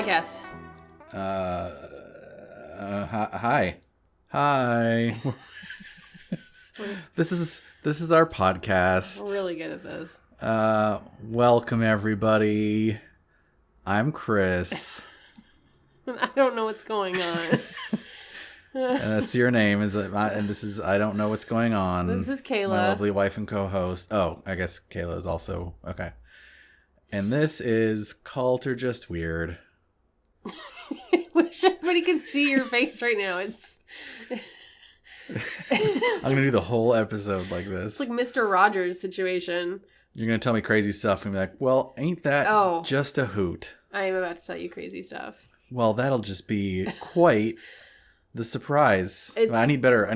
podcast. Hi. This is our podcast. We're really good at this. Welcome everybody. I'm Chris. I don't know what's going on. And that's your name, and this is I don't know what's going on. This is Kayla, my lovely wife and co-host. Oh, I guess Kayla is also okay. And this is Cult or Just Weird. I wish everybody could see your face right now. I'm gonna do the whole episode like this. It's like Mr. Rogers situation. You're gonna tell me crazy stuff and be like, "Well, ain't that just a hoot?" I am about to tell you crazy stuff. Well, that'll just be quite the surprise. I need better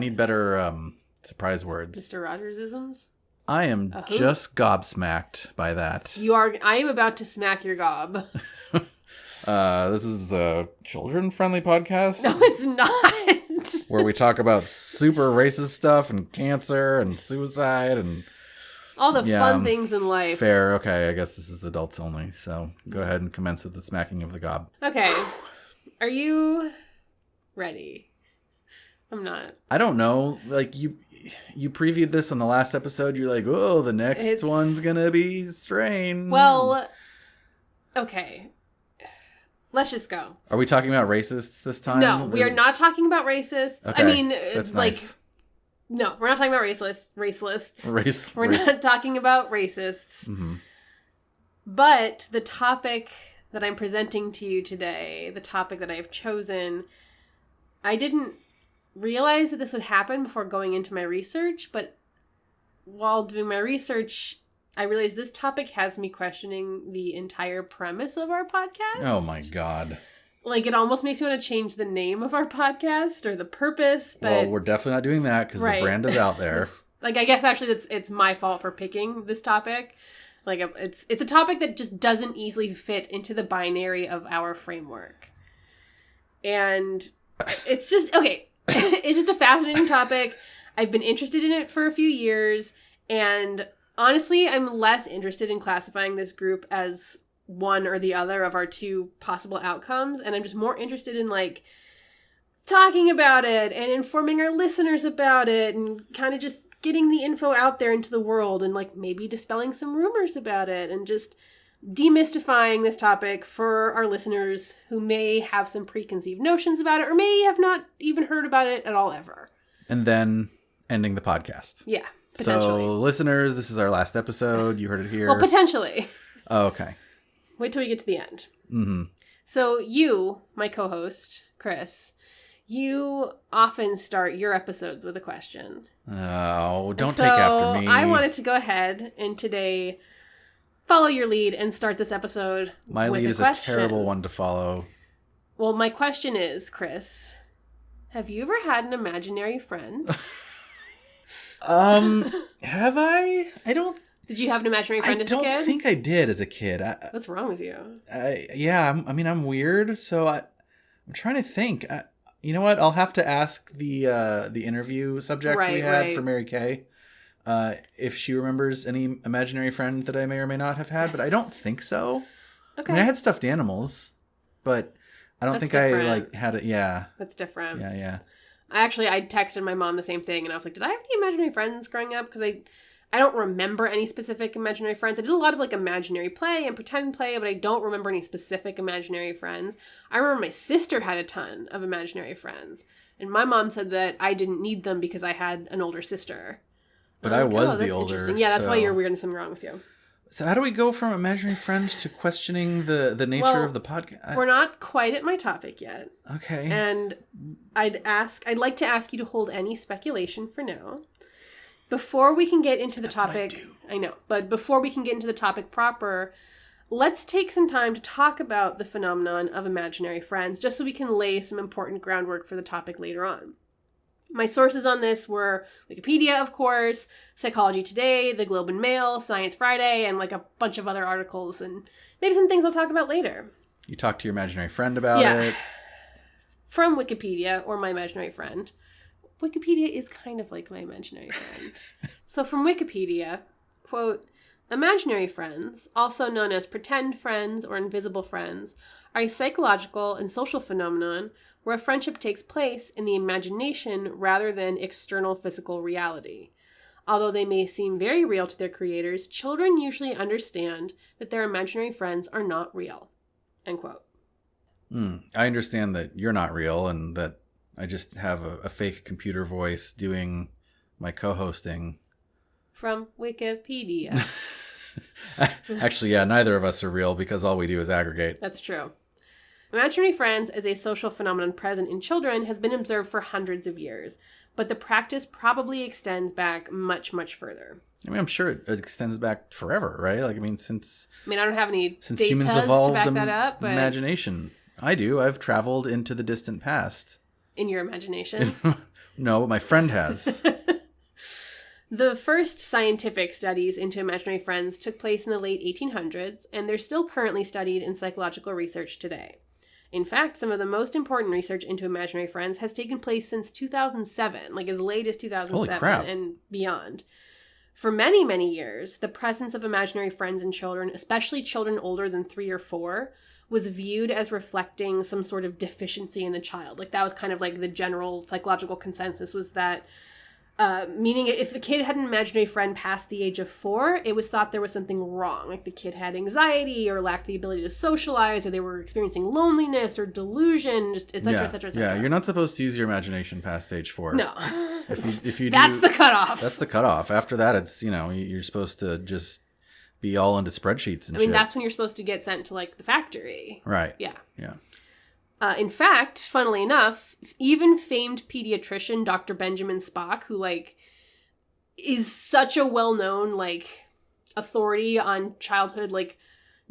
surprise words. Mr. Rogers-isms? I am just gobsmacked by that. You are. I am about to smack your gob. This is a children-friendly podcast. No, it's not. Where we talk about super racist stuff and cancer and suicide and all the fun things in life. Fair. Okay, I guess this is adults only. So go ahead and commence with the smacking of the gob. Okay. Are you ready? I'm not. I don't know. Like you previewed this on the last episode. You're like, oh, the next one's gonna be strange. Well, okay. Let's just go. Are we talking about racists this time? No, we are not talking about racists. Okay, I mean, that's like, nice. No, we're not talking about racists. We're not talking about racists. Mm-hmm. But the topic that I'm presenting to you today, the topic that I have chosen, I didn't realize that this would happen before going into my research, but while doing my research, I realized this topic has me questioning the entire premise of our podcast. Oh my God. Like, it almost makes me want to change the name of our podcast or the purpose, but... Well, we're definitely not doing that because the brand is out there. Like, I guess actually it's my fault for picking this topic. Like, it's a topic that just doesn't easily fit into the binary of our framework. And it's just, okay, it's just a fascinating topic. I've been interested in it for a few years, and honestly, I'm less interested in classifying this group as one or the other of our two possible outcomes, and I'm just more interested in, like, talking about it and informing our listeners about it and kind of just getting the info out there into the world and, like, maybe dispelling some rumors about it and just demystifying this topic for our listeners who may have some preconceived notions about it or may have not even heard about it at all ever. And then ending the podcast. Yeah, potentially. So, listeners, this is our last episode. You heard it here. Well, potentially. Oh, okay. Wait till we get to the end. Mm-hmm. So you, my co-host, Chris, you often start your episodes with a question. Oh, don't take after me. I wanted to go ahead and today follow your lead and start this episode My with lead a is question. a terrible one to follow. Well, my question is, Chris, have you ever had an imaginary friend? Have I? Did you have an imaginary friend as a kid? I don't think I did as a kid. What's wrong with you? I'm weird, so I'm trying to think. You know what? I'll have to ask the interview subject we had for Mary Kay if she remembers any imaginary friend that I may or may not have had, but I don't think so. Okay. I mean, I had stuffed animals, but I don't think different. I like had it. Yeah. That's different. Yeah. I texted my mom the same thing, and I was like, did I have any imaginary friends growing up? Because I don't remember any specific imaginary friends. I did a lot of, like, imaginary play and pretend play, but I don't remember any specific imaginary friends. I remember my sister had a ton of imaginary friends, and my mom said that I didn't need them because I had an older sister. But I was the older. Yeah, that's why you're weird and something wrong with you. So how do we go from imaginary friends to questioning the nature of the podcast? We're not quite at my topic yet. Okay. And I'd like to ask you to hold any speculation for now. Before we can get into the topic, I know, but before we can get into the topic proper, let's take some time to talk about the phenomenon of imaginary friends, just so we can lay some important groundwork for the topic later on. My sources on this were Wikipedia, of course, Psychology Today, The Globe and Mail, Science Friday, and, like, a bunch of other articles, and maybe some things I'll talk about later. You talked to your imaginary friend about it? From Wikipedia, or my imaginary friend. Wikipedia is kind of like my imaginary friend. So from Wikipedia, quote, imaginary friends, also known as pretend friends or invisible friends, are a psychological and social phenomenon where a friendship takes place in the imagination rather than external physical reality. Although they may seem very real to their creators, children usually understand that their imaginary friends are not real. End quote. I understand that you're not real and that I just have a fake computer voice doing my co-hosting. From Wikipedia. Actually, yeah, neither of us are real because all we do is aggregate. That's true. Imaginary friends as a social phenomenon present in children has been observed for hundreds of years, but the practice probably extends back much, much further. I mean, I'm sure it extends back forever, right? Like, I mean, I don't have any since data humans evolved to back that up, but imagination. I do. I've traveled into the distant past. In your imagination? No, but my friend has. The first scientific studies into imaginary friends took place in the late 1800s, and they're still currently studied in psychological research today. In fact, some of the most important research into imaginary friends has taken place since 2007, like as late as 2007 and beyond. For many, many years, the presence of imaginary friends in children, especially children older than 3 or 4, was viewed as reflecting some sort of deficiency in the child. Like that was kind of like the general psychological consensus was that meaning if a kid had an imaginary friend past the age of 4, it was thought there was something wrong. Like the kid had anxiety or lacked the ability to socialize, or they were experiencing loneliness or delusion, just et cetera, et cetera, et cetera. Yeah, you're not supposed to use your imagination past age 4. No. If you that's the cutoff. That's the cutoff. After that, it's, you're supposed to just be all into spreadsheets and shit. That's when you're supposed to get sent to like the factory. Right. Yeah. Yeah. In fact, funnily enough, even famed pediatrician Dr. Benjamin Spock, who like is such a well-known like authority on childhood like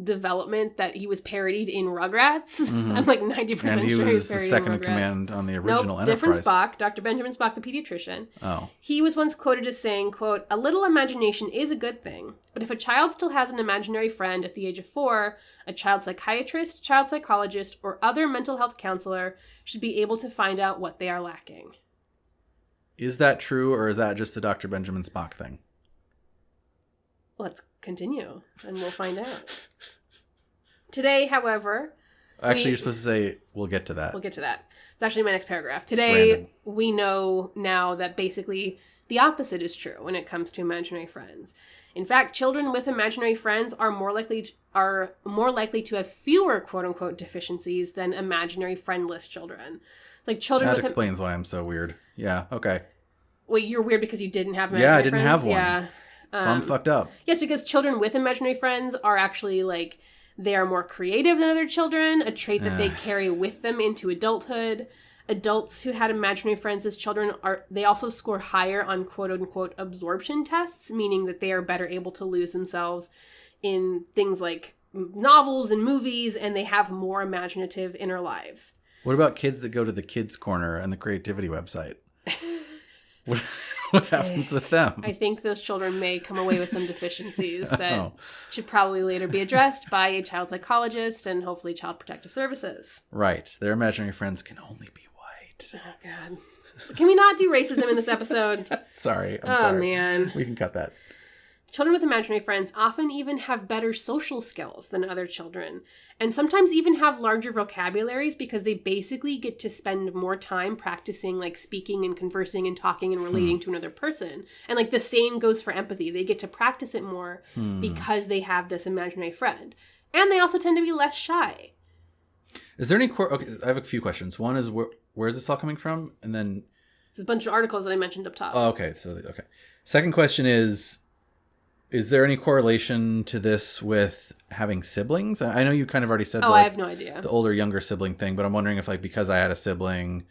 development that he was parodied in Rugrats. Mm-hmm. I'm like 90% sure he was parodied in Rugrats. And he was the second in command on the original Enterprise. Different Spock, Dr. Benjamin Spock, the pediatrician. Oh. He was once quoted as saying, quote, "A little imagination is a good thing, but if a child still has an imaginary friend at the age of 4, a child psychiatrist, child psychologist, or other mental health counselor should be able to find out what they are lacking." Is that true, or is that just a Dr. Benjamin Spock thing? Let's continue, and we'll find out. Today, however... Actually, you're supposed to say, we'll get to that. We'll get to that. It's actually my next paragraph. Today, we know now that basically the opposite is true when it comes to imaginary friends. In fact, children with imaginary friends are more likely to have fewer quote-unquote deficiencies than imaginary friendless children. Like children that explains why I'm so weird. Yeah, okay. Wait, you're weird because you didn't have imaginary friends? Yeah, I didn't have one. Yeah. So I'm fucked up. Yes, because children with imaginary friends are actually like, they are more creative than other children, a trait that they carry with them into adulthood. Adults who had imaginary friends as children, they also score higher on quote-unquote absorption tests, meaning that they are better able to lose themselves in things like novels and movies, and they have more imaginative inner lives. What about kids that go to the Kids Corner and the Creativity website? What happens with them? I think those children may come away with some deficiencies that should probably later be addressed by a child psychologist and hopefully Child Protective Services. Right. Their imaginary friends can only be white. Oh, God. Can we not do racism in this episode? Sorry. I'm sorry. Oh, man. We can cut that. Children with imaginary friends often even have better social skills than other children, and sometimes even have larger vocabularies because they basically get to spend more time practicing like speaking and conversing and talking and relating to another person. And like the same goes for empathy. They get to practice it more because they have this imaginary friend. And they also tend to be less shy. Is there any... Okay, I have a few questions. One is, where is this all coming from? And then... It's a bunch of articles that I mentioned up top. Oh, okay. Okay. Second question is there any correlation to this with having siblings? I know you kind of already said I have no idea. The older, younger sibling thing, but I'm wondering if like because I had a sibling,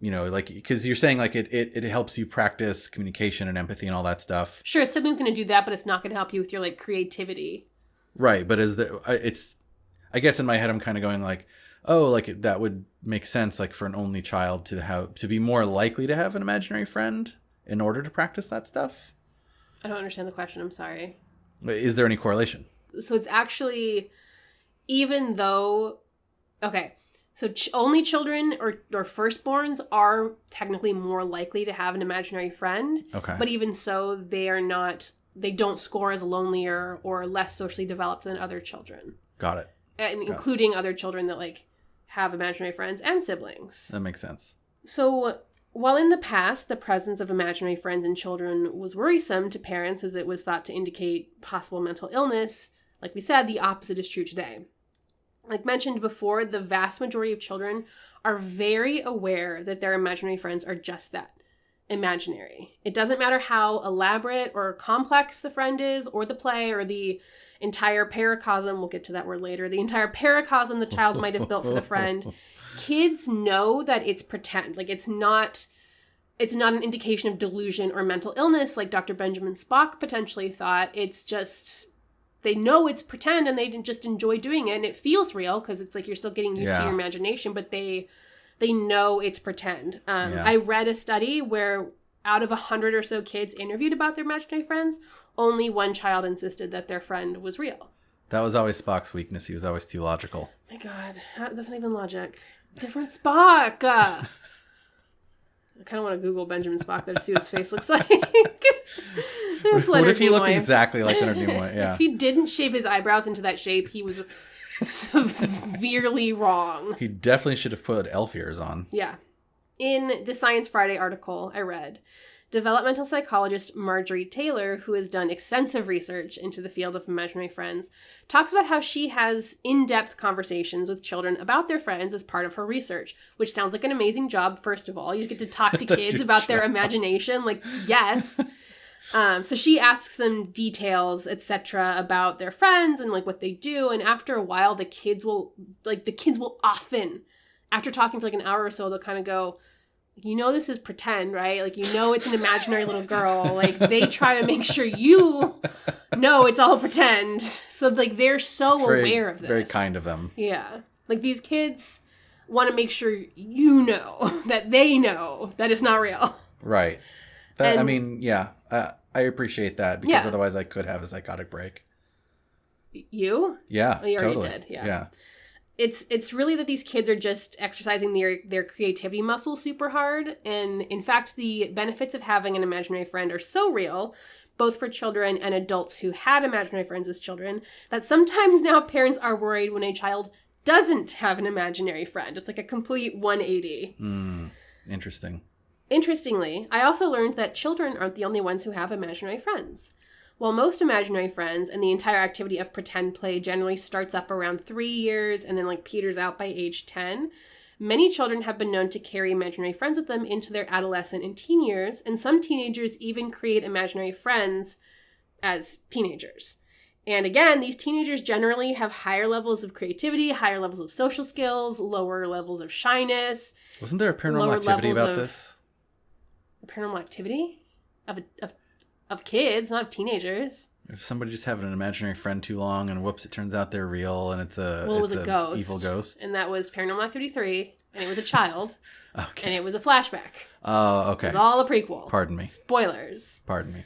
like because you're saying like it helps you practice communication and empathy and all that stuff. Sure, a sibling's going to do that, but it's not going to help you with your like creativity. Right, but I guess in my head I'm kind of going like, oh, like that would make sense like for an only child to be more likely to have an imaginary friend in order to practice that stuff. I don't understand the question. I'm sorry. Is there any correlation? So it's actually, even though, okay, so only children or firstborns are technically more likely to have an imaginary friend. Okay. But even so, they don't score as lonelier or less socially developed than other children. Got it. and including other children that, like, have imaginary friends and siblings. That makes sense. So, while in the past, the presence of imaginary friends in children was worrisome to parents as it was thought to indicate possible mental illness, like we said, the opposite is true today. Like mentioned before, the vast majority of children are very aware that their imaginary friends are just that, imaginary. It doesn't matter how elaborate or complex the friend is, or the play, or the entire paracosm, we'll get to that word later, the entire paracosm the child might have built for the friend. Kids know that it's pretend. Like, it's not an indication of delusion or mental illness like Dr. Benjamin Spock potentially thought. It's just, they know it's pretend and they just enjoy doing it. And it feels real because it's like you're still getting used to your imagination, but they know it's pretend. I read a study where out of 100 or so kids interviewed about their imaginary friends, only one child insisted that their friend was real. That was always Spock's weakness. He was always too logical. My God, that's not even logic. Different Spock. I kind of want to Google Benjamin Spock there to see what his face looks like. What if he looked exactly like Leonard Nimoy? Yeah. If he didn't shave his eyebrows into that shape, he was severely wrong. He definitely should have put elf ears on. Yeah. In the Science Friday article I read, developmental psychologist Marjorie Taylor, who has done extensive research into the field of imaginary friends, talks about how she has in-depth conversations with children about their friends as part of her research, which sounds like an amazing job, first of all. You just get to talk to kids about their imagination. Like, yes. So she asks them details, etc., about their friends and, like, what they do. And after a while, the kids will often, after talking for like an hour or so, they'll kind of go, you know, this is pretend, right? Like, you know, it's an imaginary little girl. Like, they try to make sure you know it's all pretend. So, like, they're so aware of this. Very kind of them. Yeah. Like, these kids want to make sure you know that they know that it's not real. Right. I mean, yeah. I appreciate that because otherwise I could have a psychotic break. You? Yeah, you already totally. did. Yeah. It's really that these kids are just exercising their creativity muscle super hard. And in fact, the benefits of having an imaginary friend are so real, both for children and adults who had imaginary friends as children, that sometimes now parents are worried when a child doesn't have an imaginary friend. It's like a complete 180. Interesting. Interestingly, I also learned that children aren't the only ones who have imaginary friends. While most imaginary friends and the entire activity of pretend play generally starts up around 3 years and then, like, peters out by age 10, many children have been known to carry imaginary friends with them into their adolescent and teen years, and some teenagers even create imaginary friends as teenagers. And again, these teenagers generally have higher levels of creativity, higher levels of social skills, lower levels of shyness. Wasn't there a paranormal activity about this? Paranormal activity? Of kids, not of teenagers. If somebody just having an imaginary friend too long and whoops, it turns out they're real and it's a ghost. Evil ghost. And that was Paranormal Activity 3, and it was a child. Okay. And it was a flashback. Oh, okay. It was all a prequel. Pardon me. Spoilers. Pardon me.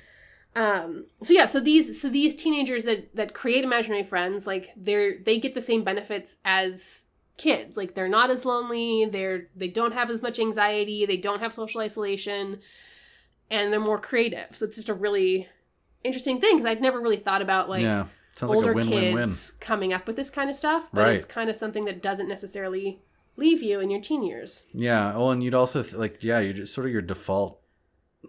So these teenagers that create imaginary friends, like, they get the same benefits as kids. Like, they're not as lonely, they don't have as much anxiety, they don't have social isolation, and they're more creative. So it's just a really interesting thing, because I'd never really thought about, like, older like kids coming up with this kind of stuff, but it's kind of something that doesn't necessarily leave you in your teen years. Yeah. Well, and you'd also you're just sort of your default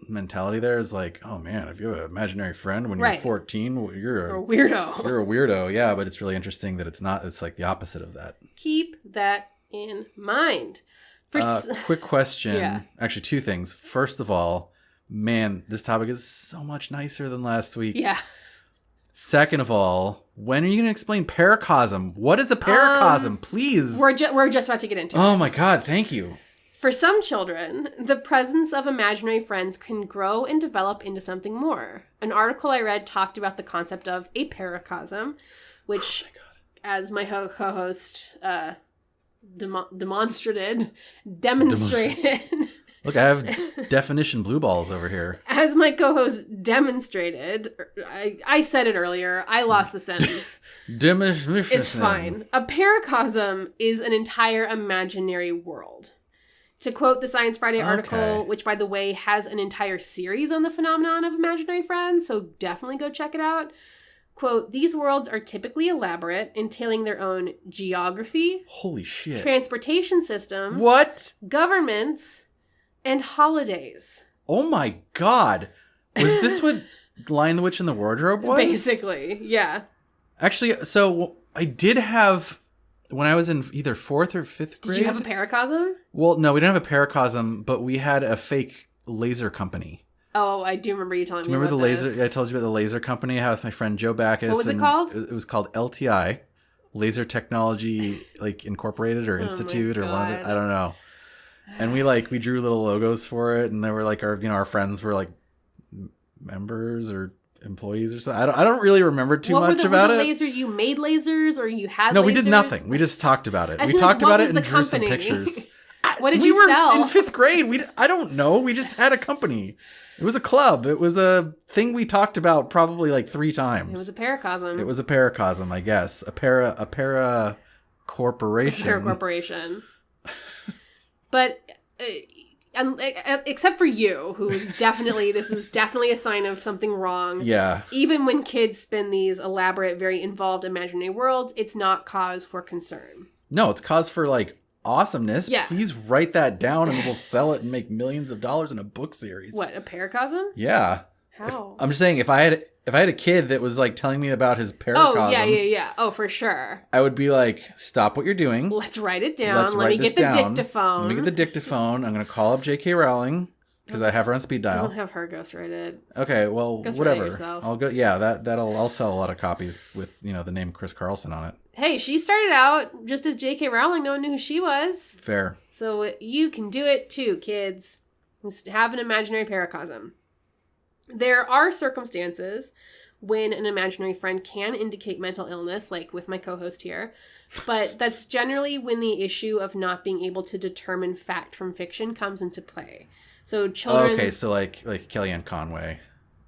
mentality there is like, oh man, if you have an imaginary friend when you're 14, you're a weirdo. You're a weirdo. Yeah, but it's really interesting that it's not. It's like the opposite of that. Keep that in mind. Quick question. Actually, two things. First of all, man, this topic is so much nicer than last week. Yeah. Second of all, when are you going to explain paracosm? What is a paracosm? Please. We're just about to get into it. Oh my God, thank you. For some children, the presence of imaginary friends can grow and develop into something more. An article I read talked about the concept of a paracosm, which, as my co-host demonstrated. Look, I have definition blue balls over here. As my co-host demonstrated, I said it earlier, I lost the sentence. It's fine. A paracosm is an entire imaginary world. To quote the Science Friday article, which, by the way, has an entire series on the phenomenon of imaginary friends, so definitely go check it out. Quote, these worlds are typically elaborate, entailing their own geography. Holy shit. Transportation systems. What? Governments. And holidays. Oh my god. Was this what Lion the Witch in the Wardrobe was? Basically, yeah. Actually, so I did have, when I was in either 4th or 5th grade. Did you have a paracosm? Well, no, we didn't have a paracosm, but we had a fake laser company. Oh, I do remember you telling me Remember about the this. laser? I told you about the laser company I had with my friend Joe Backus. What was it called? It was called LTI, Laser Technology like Incorporated or Institute or one of the, I don't know. And we drew little logos for it, and they were like our friends were like members or employees or something. I don't really remember too much about it. Were the lasers you made lasers or you had? No, lasers? we did nothing. We just talked about it. We talked about it and drew some pictures. What did you sell? We were in 5th grade. I don't know. We just had a company. It was a club. It was a thing we talked about probably like 3 times. It was a paracosm. It was a paracosm, I guess. A para corporation. A para corporation. But except for you, who was this was definitely a sign of something wrong. Yeah. Even when kids spin these elaborate, very involved imaginary worlds, it's not cause for concern. No, it's cause for like awesomeness. Yeah. Please write that down and we'll sell it and make millions of dollars in a book series. What, a paracosm? Yeah. How? I'm just saying, if I had a kid that was like telling me about his paracosm. Oh, yeah. Oh, for sure. I would be like, stop what you're doing. Let's write it down. Let me get the dictaphone. Let me get the dictaphone. I'm going to call up J.K. Rowling because I have her on speed dial. Don't have her ghostwrite it. Okay, well, Ghostwrite whatever. it yourself. I'll go. Yeah, I'll sell a lot of copies with the name Chris Carlson on it. Hey, she started out just as J.K. Rowling. No one knew who she was. Fair. So you can do it too, kids. Just have an imaginary paracosm. There are circumstances when an imaginary friend can indicate mental illness, like with my co-host here, but that's generally when the issue of not being able to determine fact from fiction comes into play. So children... Okay, so like Kellyanne Conway.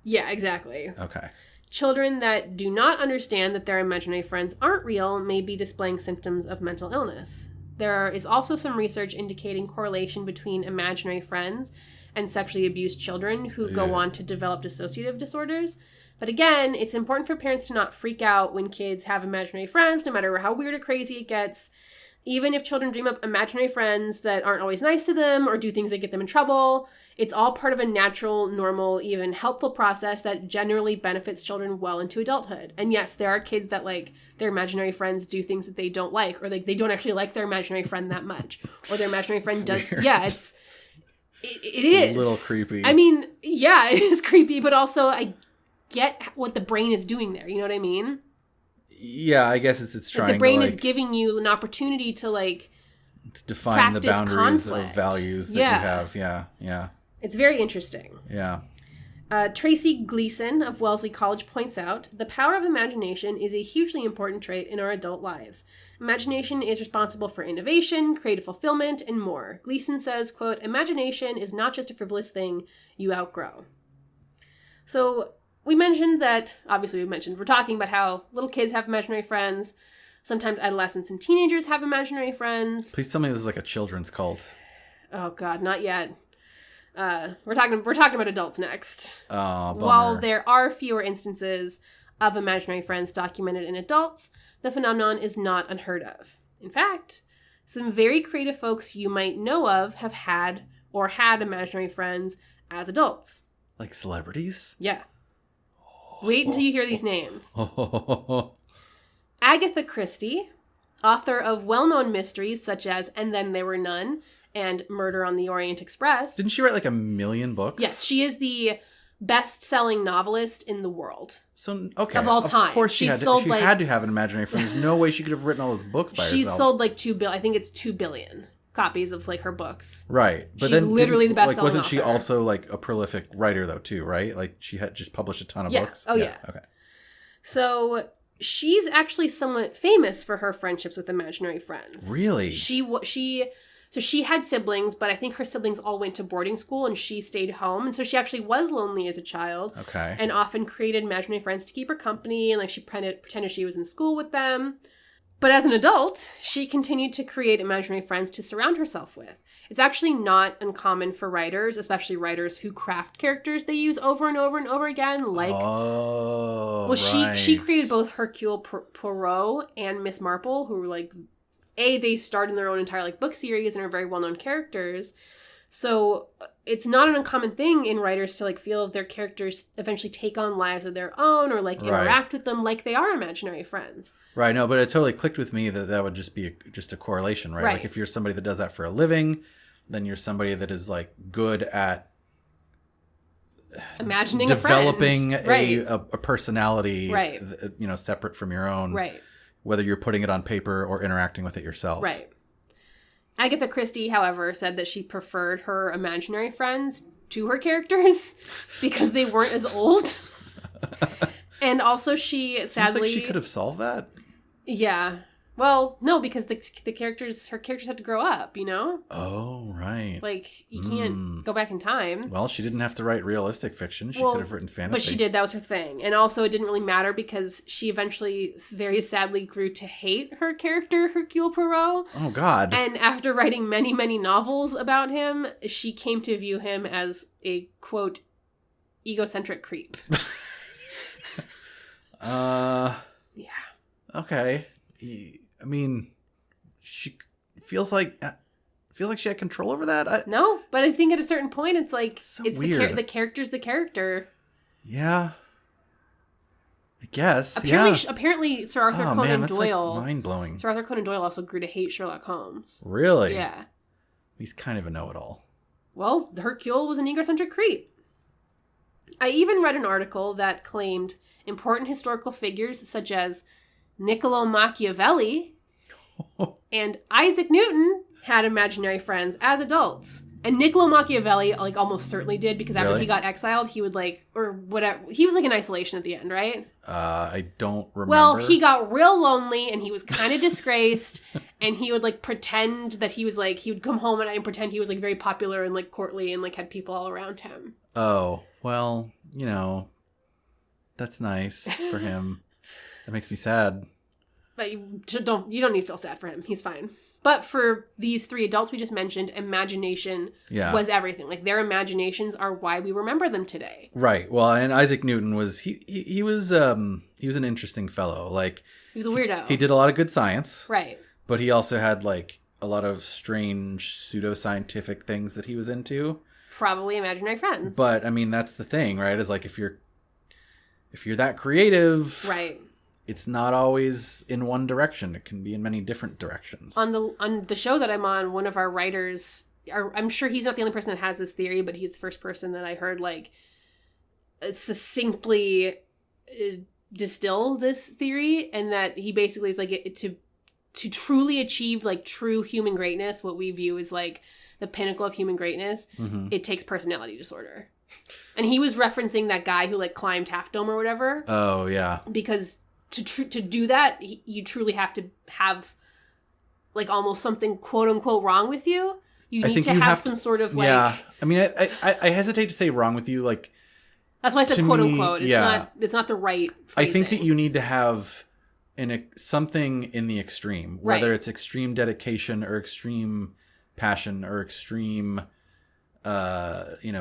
Yeah, exactly. Okay. Children that do not understand that their imaginary friends aren't real may be displaying symptoms of mental illness. There is also some research indicating correlation between imaginary friends and sexually abused children who go on to develop dissociative disorders. But again, it's important for parents to not freak out when kids have imaginary friends, no matter how weird or crazy it gets. Even if children dream up imaginary friends that aren't always nice to them or do things that get them in trouble, it's all part of a natural, normal, even helpful process that generally benefits children well into adulthood. And yes, there are kids that their imaginary friends do things that they don't like, or they don't actually like their imaginary friend that much, or their imaginary friend does. Weird. Yeah, it is a little creepy. I mean, yeah, it is creepy, but also I get what the brain is doing there. You know what I mean? Yeah, I guess it's trying. The brain is giving you an opportunity to it's define the boundaries conflict. of values that you have. Yeah. It's very interesting. Yeah. Tracy Gleason of Wellesley College points out, the power of imagination is a hugely important trait in our adult lives. Imagination is responsible for innovation, creative fulfillment, and more. Gleason says, quote, imagination is not just a frivolous thing you outgrow. So we mentioned that, obviously we're talking about how little kids have imaginary friends. Sometimes adolescents and teenagers have imaginary friends. Please tell me this is like a children's cult. Oh God, not yet. We're talking about adults next. Oh, bummer. While there are fewer instances of imaginary friends documented in adults, the phenomenon is not unheard of. In fact, some very creative folks you might know of have had imaginary friends as adults. Like celebrities? Yeah. Wait until you hear these names. Agatha Christie, author of well-known mysteries such as And Then There Were None and Murder on the Orient Express. Didn't she write like 1 million books? Yes, she is the best-selling novelist in the world. So, okay. Of all time. Of course she had to have an imaginary friend. There's no way she could have written all those books by herself. She's sold like 2 billion, I think it's 2 billion copies of her books. Right. But she's literally the best-selling wasn't author. She also a prolific writer though too, right? Like she had just published a ton of books? Oh yeah. Okay. So she's actually somewhat famous for her friendships with imaginary friends. Really? So she had siblings, but I think her siblings all went to boarding school and she stayed home. And so she actually was lonely as a child. Okay. And often created imaginary friends to keep her company. And she pretended she was in school with them. But as an adult, she continued to create imaginary friends to surround herself with. It's actually not uncommon for writers, especially writers who craft characters they use over and over and over again. Like, she created both Hercule Poirot and Miss Marple, who were like, they starred in their own entire like book series and are very well-known characters. So it's not an uncommon thing in writers to like feel their characters eventually take on lives of their own or like interact with them like they are imaginary friends. Right. No, but it totally clicked with me that would just be just a correlation, right? Like if you're somebody that does that for a living, then you're somebody that is like good at imagining developing a personality, separate from your own, whether you're putting it on paper or interacting with it yourself. Right. Agatha Christie, however, said that she preferred her imaginary friends to her characters because they weren't as old. And also she sadly... Seems like she could have solved that. Yeah. Well, no, because her characters had to grow up, you know? Oh, right. Like, you can't go back in time. Well, she didn't have to write realistic fiction. She could have written fantasy. But she did. That was her thing. And also, it didn't really matter because she eventually very sadly grew to hate her character, Hercule Poirot. Oh, God. And after writing many, many novels about him, she came to view him as a, quote, egocentric creep. Yeah. Okay. I mean, she feels like she had control over that. No, but I think at a certain point, it's like it's weird. The character's the character. Yeah, I guess. Apparently, Sir Arthur Conan Doyle. Like mind-blowing. Sir Arthur Conan Doyle also grew to hate Sherlock Holmes. Really? Yeah. He's kind of a know-it-all. Well, Hercule was an egocentric creep. I even read an article that claimed important historical figures such as Niccolo Machiavelli and Isaac Newton had imaginary friends as adults. And Niccolo Machiavelli, like, almost certainly did, because after he got exiled, he would, like, or whatever, he was, like, in isolation at the end, right? I don't remember. Well, he got real lonely, and he was kind of disgraced, and he would, like, pretend that he was, like, he would come home at night and pretend he was, like, very popular and, like, courtly and, like, had people all around him. Oh, well, you know, that's nice for him. That makes me sad. But you don't need to feel sad for him. He's fine. But for these three adults we just mentioned, imagination was everything. Like, their imaginations are why we remember them today. Right. Well, and Isaac Newton was he was an interesting fellow. Like, he was a weirdo. He did a lot of good science. Right. But he also had like a lot of strange pseudoscientific things that he was into. Probably imaginary friends. But I mean, that's the thing, right? Is like if you're that creative, right, it's not always in one direction. It can be in many different directions. On the show that I'm on, one of our writers, I'm sure he's not the only person that has this theory, but he's the first person that I heard like succinctly distill this theory, and that he basically is like to truly achieve like true human greatness, what we view as like the pinnacle of human greatness, it takes personality disorder. And he was referencing that guy who like climbed Half Dome or whatever. Oh yeah, because to do that, you truly have to have like almost something quote unquote wrong with you. You need to have some sort of like. Yeah, I mean, I hesitate to say wrong with you. Like, that's why I said quote unquote. It's not the right phrasing. I think that you need to have something in the extreme, whether it's extreme dedication or extreme passion or extreme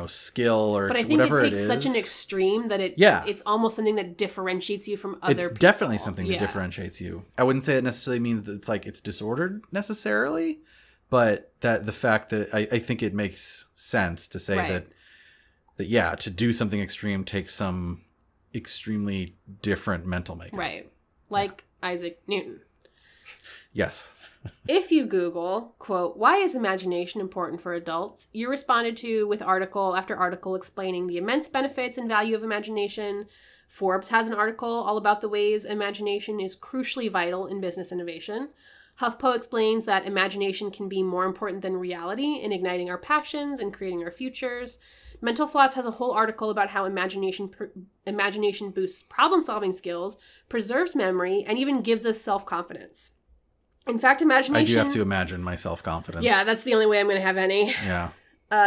skill or whatever it is. But I think it takes such an extreme that it's almost something that differentiates you from other people. It's definitely something that differentiates you. I wouldn't say it necessarily means that it's disordered necessarily, but that the fact that I think it makes sense to say that to do something extreme takes some extremely different mental makeup. Right. Like Isaac Newton. Yes. If you Google, quote, why is imagination important for adults? You're responded to with article after article explaining the immense benefits and value of imagination. Forbes has an article all about the ways imagination is crucially vital in business innovation. HuffPo explains that imagination can be more important than reality in igniting our passions and creating our futures. Mental Floss has a whole article about how imagination boosts problem-solving skills, preserves memory, and even gives us self-confidence. In fact, imagination... I do have to imagine my self-confidence. Yeah, that's the only way I'm going to have any. Yeah.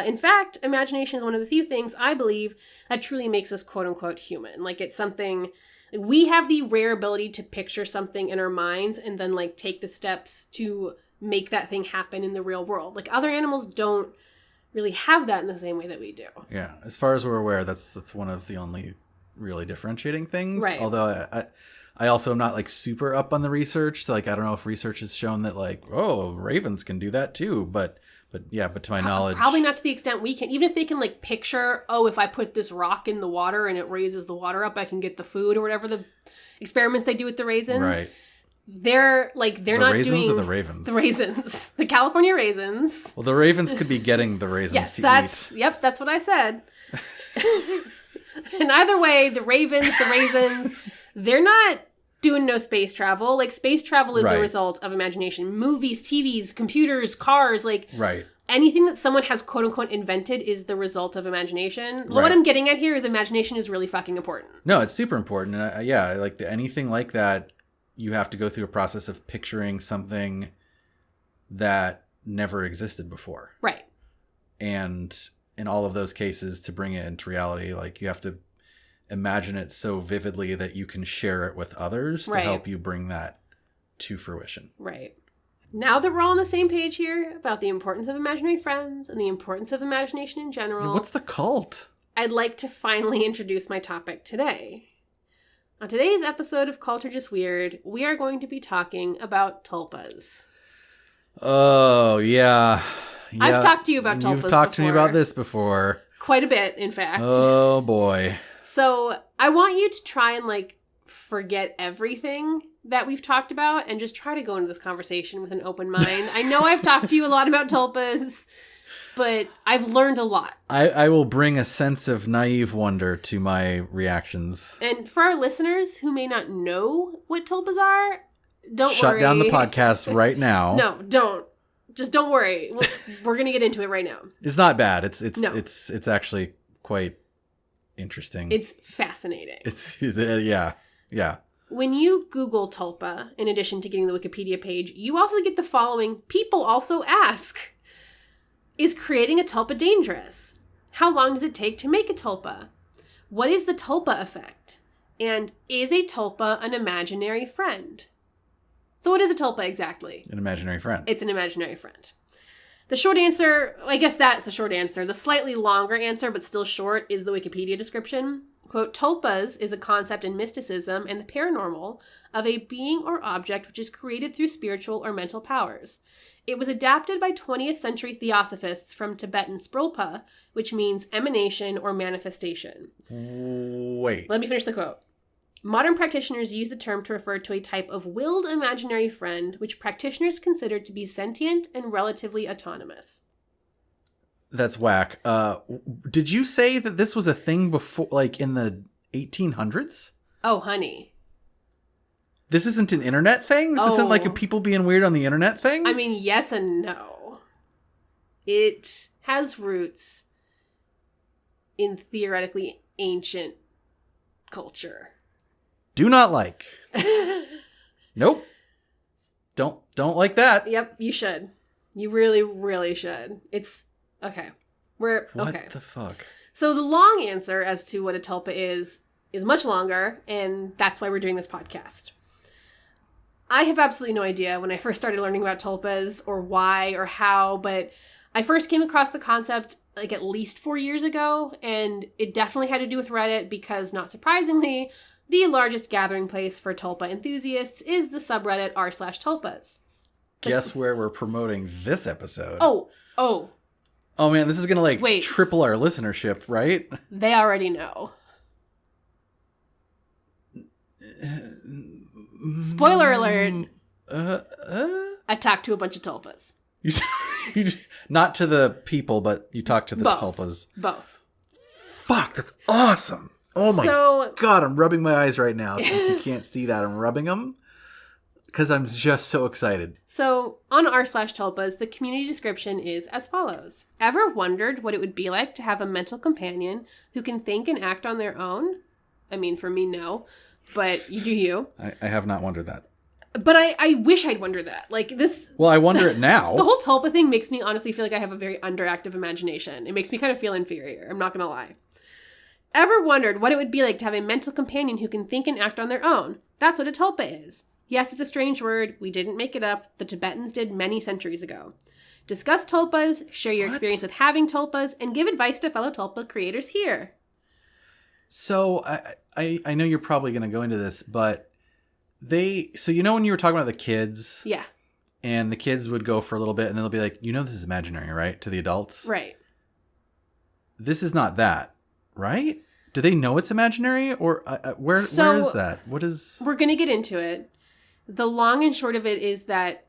In fact, imagination is one of the few things I believe that truly makes us quote-unquote human. Like, it's something We have the rare ability to picture something in our minds and then like take the steps to make that thing happen in the real world. Like other animals don't really have that in the same way that we do. Yeah, as far as we're aware, that's one of the only really differentiating things. Right. Although I also am not like super up on the research. So, like I don't know if research has shown that like, oh, ravens can do that too. But to my knowledge, probably not to the extent we can. Even if they can like picture, oh, if I put this rock in the water and it raises the water up, I can get the food or whatever the experiments they do with the raisins. Right. They're not raisins doing or the ravens. The raisins, the California raisins. Well, the ravens could be getting the raisins. Yes, to eat. Yep, that's what I said. And either way, the ravens, the raisins, they're not doing no space travel. Like space travel is the result of imagination. Movies, TVs, computers, cars, like anything that someone has quote unquote invented is the result of imagination. Right. What I'm getting at here is imagination is really fucking important. No, it's super important. And like anything like that, you have to go through a process of picturing something that never existed before. Right. And in all of those cases, to bring it into reality, like you have to imagine it so vividly that you can share it with others to help you bring that to fruition. Right. Now that we're all on the same page here about the importance of imaginary friends and the importance of imagination in general. What's the cult? I'd like to finally introduce my topic today. On today's episode of Cult or Just Weird, we are going to be talking about tulpas. Oh, yeah. I've talked to you about tulpas You've talked to me about this before. Quite a bit, in fact. Oh, boy. So I want you to try and, like, forget everything that we've talked about and just try to go into this conversation with an open mind. I know I've talked to you a lot about tulpas, but I've learned a lot. I will bring a sense of naive wonder to my reactions. And for our listeners who may not know what tulpas are, don't worry. Shut down the podcast right now. No, don't. Just don't worry. We're going to get into it right now. It's not bad. It's actually quite interesting. It's fascinating. It's yeah. When you Google tulpa, in addition to getting the Wikipedia page, you also get the following. People also ask, is creating a tulpa dangerous? How long does it take to make a tulpa? What is the tulpa effect? And is a tulpa an imaginary friend? So what is a tulpa exactly? An imaginary friend. It's an imaginary friend. The short answer, I guess that's the short answer. The slightly longer answer, but still short, is the Wikipedia description. Quote, tulpas is a concept in mysticism and the paranormal of a being or object which is created through spiritual or mental powers. It was adapted by 20th century theosophists from Tibetan sprulpa, which means emanation or manifestation. Wait. Let me finish the quote. Modern practitioners use the term to refer to a type of willed imaginary friend, which practitioners consider to be sentient and relatively autonomous. That's whack. Did you say that this was a thing before, like in the 1800s? Oh, honey. This isn't an internet thing? This isn't like a people being weird on the internet thing? I mean, yes and no. It has roots in theoretically ancient culture. Do not like. Nope. Don't like that. Yep, you should. You really, really should. It's okay. Okay. What the fuck? So the long answer as to what a tulpa is much longer, and that's why we're doing this podcast. I have absolutely no idea when I first started learning about tulpas or why or how, but I first came across the concept like at least 4 years ago, and it definitely had to do with Reddit because, not surprisingly, the largest gathering place for tulpa enthusiasts is the subreddit r/tulpas. Guess where we're promoting this episode? Oh man, this is gonna triple our listenership, right? They already know. Spoiler alert. I talked to a bunch of tulpas. Not to the people, but you talked to the tulpas. Both. Fuck, that's awesome. Oh my God, I'm rubbing my eyes right now. Since you can't see that, I'm rubbing them because I'm just so excited. So on r/tulpas, the community description is as follows. Ever wondered what it would be like to have a mental companion who can think and act on their own? I mean, for me, no, but you do you. I have not wondered that. But I wish I'd wondered that. Like this. Well, I wonder it now. The whole tulpa thing makes me honestly feel like I have a very underactive imagination. It makes me kind of feel inferior. I'm not going to lie. Ever wondered what it would be like to have a mental companion who can think and act on their own? That's what a tulpa is. Yes, it's a strange word. We didn't make it up. The Tibetans did many centuries ago. Discuss tulpas, share your experience with having tulpas, and give advice to fellow tulpa creators here. So I know you're probably going to go into this, but so you know when you were talking about the kids? Yeah. And the kids would go for a little bit and then they'll be like, this is imaginary, right? To the adults. Right. This is not that, right? Do they know it's imaginary or where is that? What is... We're going to get into it. The long and short of it is that,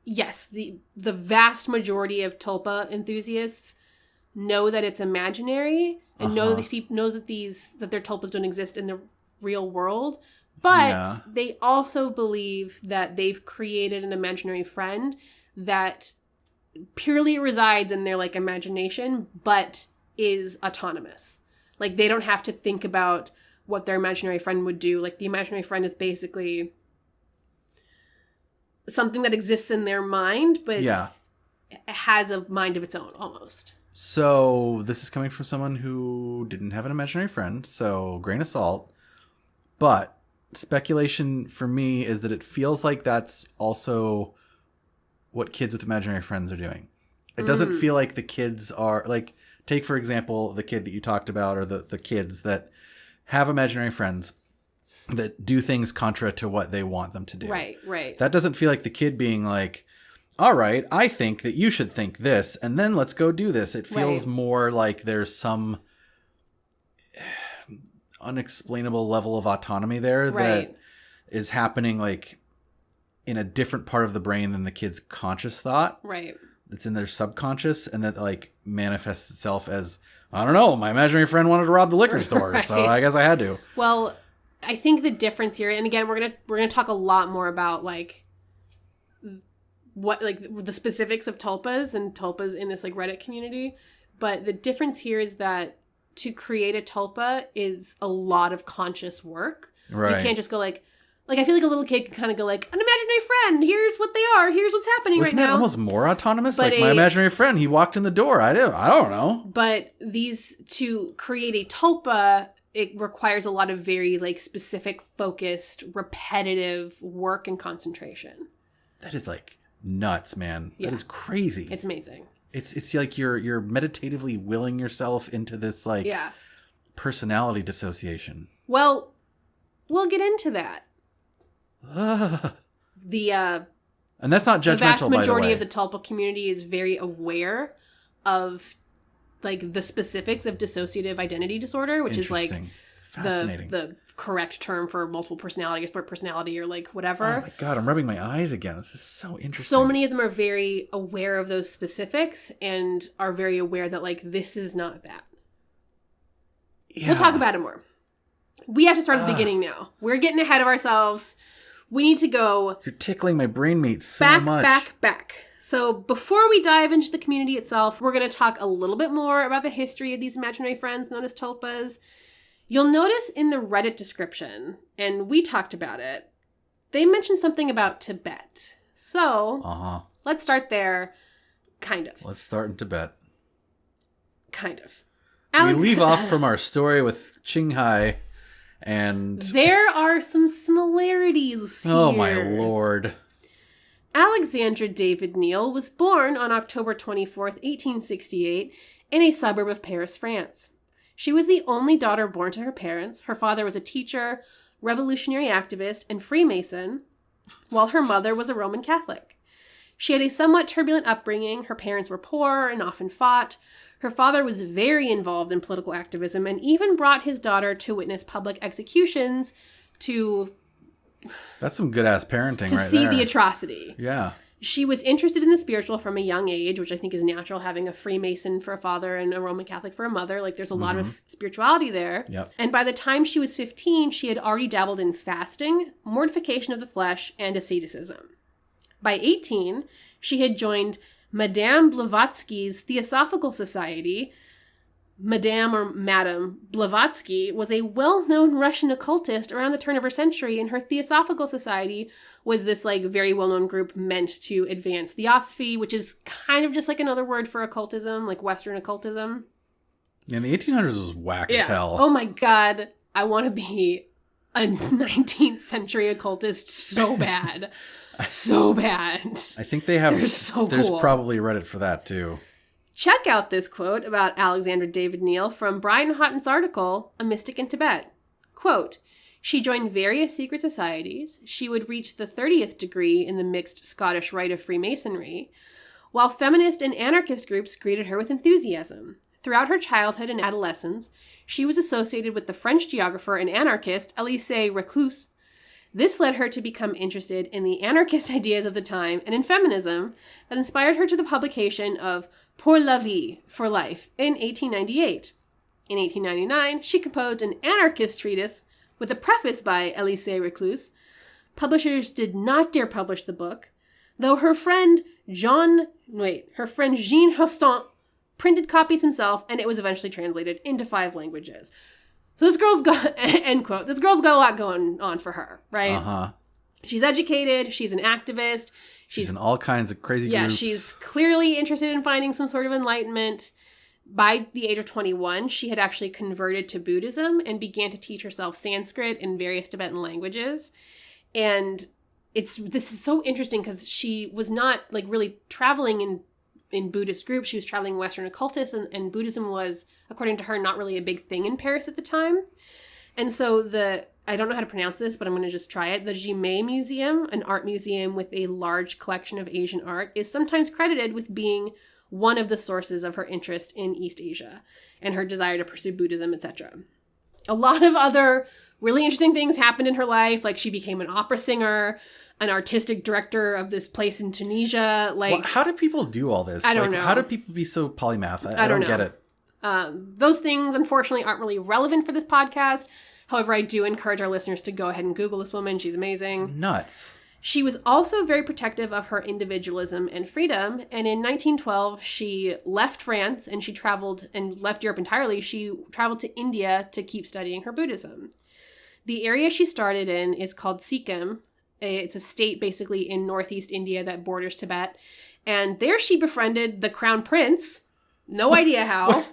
yes, the vast majority of tulpa enthusiasts know that it's imaginary and know that these people knows that their tulpas don't exist in the real world, but they also believe that they've created an imaginary friend that purely resides in their like imagination, but is autonomous. Like they don't have to think about what their imaginary friend would do. Like the imaginary friend is basically something that exists in their mind, but has a mind of its own almost. So this is coming from someone who didn't have an imaginary friend, so grain of salt. But speculation for me is that it feels like that's also what kids with imaginary friends are doing. It doesn't feel like the kids are like, take for example, the kid that you talked about, or the kids that have imaginary friends that do things contra to what they want them to do. Right. That doesn't feel like the kid being like, all right, I think that you should think this, and then let's go do this. It feels more like there's some unexplainable level of autonomy there that is happening like in a different part of the brain than the kid's conscious thought. Right. It's in their subconscious, and that like manifests itself as, I don't know, my imaginary friend wanted to rob the liquor store, so I guess I had to. Well, I think the difference here, and again, we're gonna talk a lot more about like what like the specifics of tulpas and tulpas in this like Reddit community, but the difference here is that to create a tulpa is a lot of conscious work. Right. You can't just go like I feel like a little kid can kind of go like, an imaginary friend, here's what they are, here's what's happening right now. Wasn't that almost more autonomous? But like my imaginary friend, he walked in the door. I don't know. But to create a tulpa, it requires a lot of very like specific, focused, repetitive work and concentration. That is like nuts, man. Yeah. That is crazy. It's amazing. It's like you're meditatively willing yourself into this like personality dissociation. Well, we'll get into that. And that's not judgmental, the vast majority by the way. of the Tulpa community is very aware of like the specifics of dissociative identity disorder, which is like fascinating. The correct term for multiple personality or split personality or like whatever. Oh my God, I'm rubbing my eyes again. This is so interesting. So many of them are very aware of those specifics and are very aware that like this is not that. Yeah. We'll talk about it more. We have to start at the beginning now. We're getting ahead of ourselves. We need to go... You're tickling my brain meat so much. Back. So before we dive into the community itself, we're going to talk a little bit more about the history of these imaginary friends known as tulpas. You'll notice in the Reddit description, and we talked about it, they mentioned something about Tibet. So let's start there, kind of. Let's start in Tibet. Kind of. We leave off from our story with Qinghai. And there are some similarities here. Oh, my Lord. Alexandra David Neal was born on October 24th, 1868, in a suburb of Paris, France. She was the only daughter born to her parents. Her father was a teacher, revolutionary activist, and Freemason, while her mother was a Roman Catholic. She had a somewhat turbulent upbringing. Her parents were poor and often fought. Her father was very involved in political activism and even brought his daughter to witness public executions That's some good-ass parenting right there. To see the atrocity. Yeah. She was interested in the spiritual from a young age, which I think is natural, having a Freemason for a father and a Roman Catholic for a mother. Like, there's a lot of spirituality there. Yep. And by the time she was 15, she had already dabbled in fasting, mortification of the flesh, and asceticism. By 18, she had joined Madame Blavatsky's Theosophical Society. Madame Blavatsky was a well-known Russian occultist around the turn of her century, and her Theosophical Society was this like very well-known group meant to advance theosophy, which is kind of just like another word for occultism, like Western occultism. And the 1800s was whack as hell. Oh my God. I want to be a 19th century occultist so bad. So bad. I think they have. There's cool. Probably Reddit for that too. Check out this quote about Alexandra David Neal from Brian Houghton's article, A Mystic in Tibet. Quote, she joined various secret societies. She would reach the 30th degree in the mixed Scottish Rite of Freemasonry, while feminist and anarchist groups greeted her with enthusiasm. Throughout her childhood and adolescence, she was associated with the French geographer and anarchist Elisée Reclus. This led her to become interested in the anarchist ideas of the time and in feminism that inspired her to the publication of Pour la Vie, for Life, in 1898. In 1899, she composed an anarchist treatise with a preface by Elisée Reclus. Publishers did not dare publish the book, though her friend Jean Hostant printed copies himself, and it was eventually translated into 5 languages. So this girl's got, end quote, this girl's got a lot going on for her, right? Uh-huh. She's educated, she's an activist. She's in all kinds of crazy groups. Yeah, she's clearly interested in finding some sort of enlightenment. By the age of 21, she had actually converted to Buddhism and began to teach herself Sanskrit and various Tibetan languages. And this is so interesting because she was not like really traveling in Buddhist groups. She was traveling Western occultists, and Buddhism was, according to her, not really a big thing in Paris at the time. And so I don't know how to pronounce this, but I'm going to just try it. The Jimé Museum, an art museum with a large collection of Asian art, is sometimes credited with being one of the sources of her interest in East Asia and her desire to pursue Buddhism, etc. A lot of other really interesting things happened in her life, like she became an opera singer, an artistic director of this place in Tunisia. Like, how do people do all this? I don't know. How do people be so polymath? I don't get it. Those things, unfortunately, aren't really relevant for this podcast. However, I do encourage our listeners to go ahead and Google this woman. She's amazing. It's nuts. She was also very protective of her individualism and freedom. And in 1912, she left France and she traveled and left Europe entirely. She traveled to India to keep studying her Buddhism. The area she started in is called Sikkim. It's a state basically in northeast India that borders Tibet. And there she befriended the crown prince. No idea how.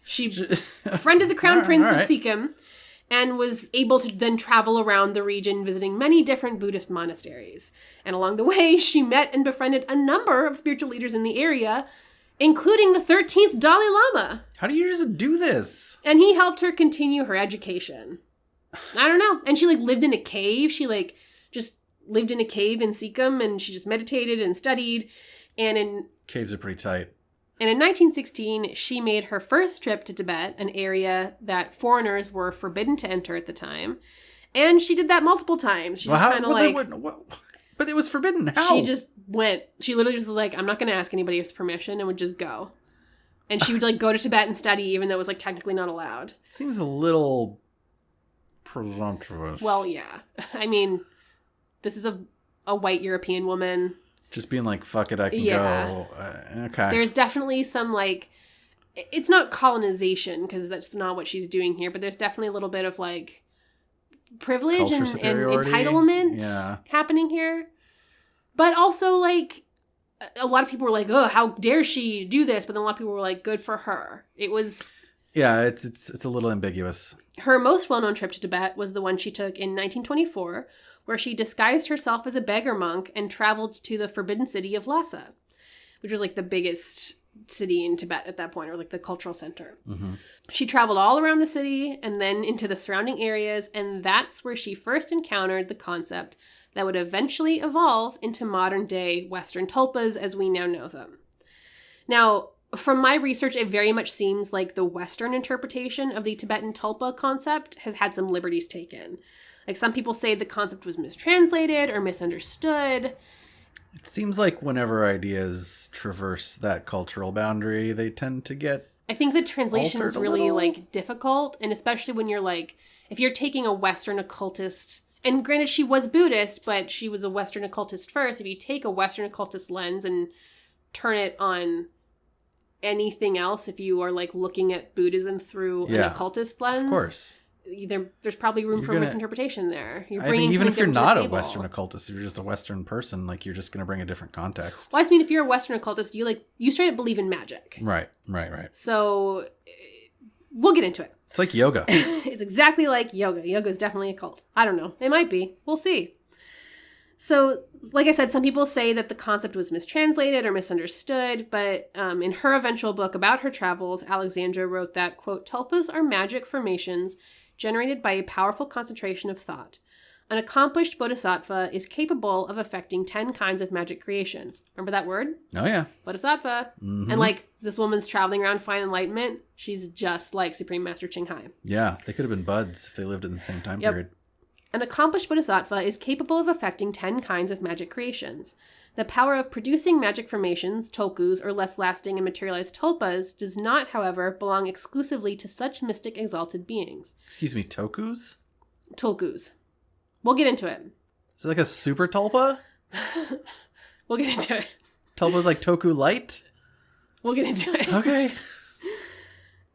She befriended the crown prince of Sikkim and was able to then travel around the region visiting many different Buddhist monasteries. And along the way, she met and befriended a number of spiritual leaders in the area, including the 13th Dalai Lama. How do you just do this? And he helped her continue her education. I don't know. And she lived in a cave. She just lived in a cave in Sikkim, and she just meditated and studied. And caves are pretty tight. And in 1916, she made her first trip to Tibet, an area that foreigners were forbidden to enter at the time. And she did that multiple times. She just But it was forbidden. How? She just went. She literally just was like, I'm not going to ask anybody's permission, and would just go. And she would go to Tibet and study, even though it was technically not allowed. Seems a little presumptuous. Well, yeah. I mean, this is a white European woman. Just being fuck it, I can go. Okay. There's definitely some, it's not colonization, because that's not what she's doing here, but there's definitely a little bit of, privilege and entitlement happening here. But also, a lot of people were like, oh, how dare she do this? But then a lot of people were like, good for her. It was... Yeah, it's a little ambiguous. Her most well-known trip to Tibet was the one she took in 1924, where she disguised herself as a beggar monk and traveled to the forbidden city of Lhasa, which was the biggest city in Tibet at that point. It was the cultural center. Mm-hmm. She traveled all around the city and then into the surrounding areas, and that's where she first encountered the concept that would eventually evolve into modern-day Western tulpas as we now know them. Now, from my research, it very much seems like the Western interpretation of the Tibetan tulpa concept has had some liberties taken. Some people say the concept was mistranslated or misunderstood. It seems like whenever ideas traverse that cultural boundary, they tend to get I think the translation is really, difficult. And especially when you're, if you're taking a Western occultist... And granted, she was Buddhist, but she was a Western occultist first. If you take a Western occultist lens and turn it on anything else, if you are, looking at Buddhism through an occultist lens... Of course. There's probably room for misinterpretation there. You're bringing even if you're not a Western occultist, you're just a Western person. You're just going to bring a different context. Well, I mean, if you're a Western occultist, you straight up believe in magic. Right. So We'll get into it. It's like yoga. It's exactly like yoga. Yoga is definitely a cult. I don't know. It might be. We'll see. So, like I said, some people say that the concept was mistranslated or misunderstood, but in her eventual book about her travels, Alexandra wrote that, quote, tulpas are magic formations generated by a powerful concentration of thought. An accomplished bodhisattva is capable of affecting 10 kinds of magic creations. Remember that word? Oh, yeah. Bodhisattva. Mm-hmm. And like this woman's traveling around finding enlightenment. She's just like Supreme Master Ching Hai. Yeah, they could have been buds if they lived in the same time period. An accomplished bodhisattva is capable of affecting 10 kinds of magic creations. The power of producing magic formations, tulkus, or less lasting and materialized tulpas does not, however, belong exclusively to such mystic exalted beings. Excuse me, tokus? Tulkus. We'll get into it. Is it like a super tulpa? We'll get into it. Tulpa's like Toku Light? We'll get into it. Okay.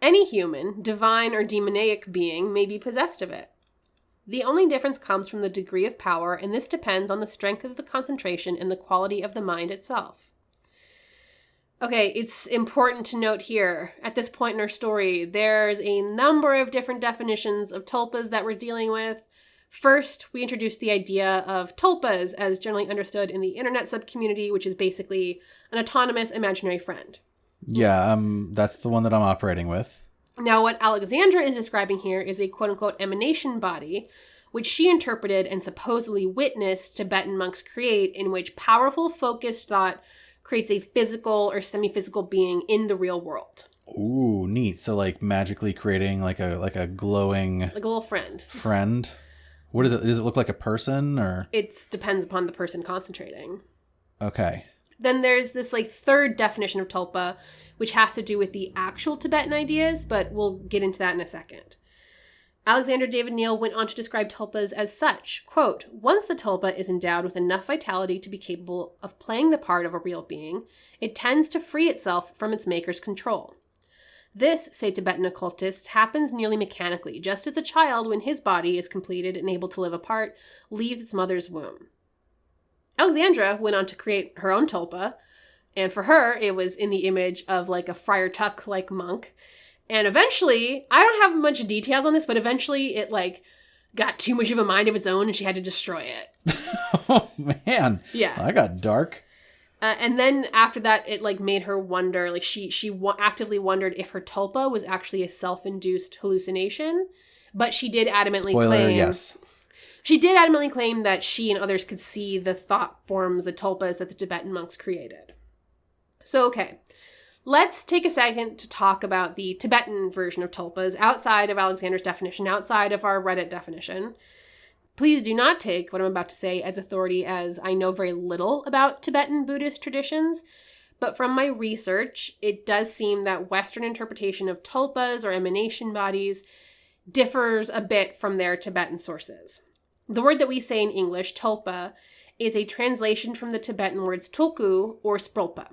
Any human, divine, or demoniac being may be possessed of it. The only difference comes from the degree of power, and this depends on the strength of the concentration and the quality of the mind itself. Okay, it's important to note here, at this point in our story, there's a number of different definitions of tulpas that we're dealing with. First, we introduced the idea of tulpas as generally understood in the internet subcommunity, which is basically an autonomous imaginary friend. Yeah, that's the one that I'm operating with. Now, what Alexandra is describing here is a quote-unquote emanation body, which she interpreted and supposedly witnessed Tibetan monks create, in which powerful, focused thought creates a physical or semi-physical being in the real world. Ooh, neat. So, like, magically creating like a glowing... Like a little friend. Friend. What is it? Does it look like a person or? It depends upon the person concentrating. Okay. Then there's this like third definition of tulpa, which has to do with the actual Tibetan ideas, but we'll get into that in a second. Alexander David Neal went on to describe tulpas as such, quote, once the tulpa is endowed with enough vitality to be capable of playing the part of a real being, it tends to free itself from its maker's control. This, say Tibetan occultists, happens nearly mechanically, just as a child, when his body is completed and able to live apart, leaves its mother's womb. Alexandra went on to create her own tulpa, and for her, it was in the image of like a Friar Tuck-like monk. And eventually, I don't have much details on this, but eventually it like got too much of a mind of its own and she had to destroy it. Oh, man. Yeah. I got dark. And then after that, it like made her wonder, like she actively wondered if her tulpa was actually a self-induced hallucination. But she did adamantly claim... yes. She did adamantly claim that she and others could see the thought forms, the tulpas that the Tibetan monks created. So, okay. Let's take a second to talk about the Tibetan version of tulpas outside of Alexander's definition, outside of our Reddit definition. Please do not take what I'm about to say as authority, as I know very little about Tibetan Buddhist traditions, but from my research, it does seem that Western interpretation of tulpas or emanation bodies differs a bit from their Tibetan sources. The word that we say in English, tulpa, is a translation from the Tibetan words tulku or sprolpa.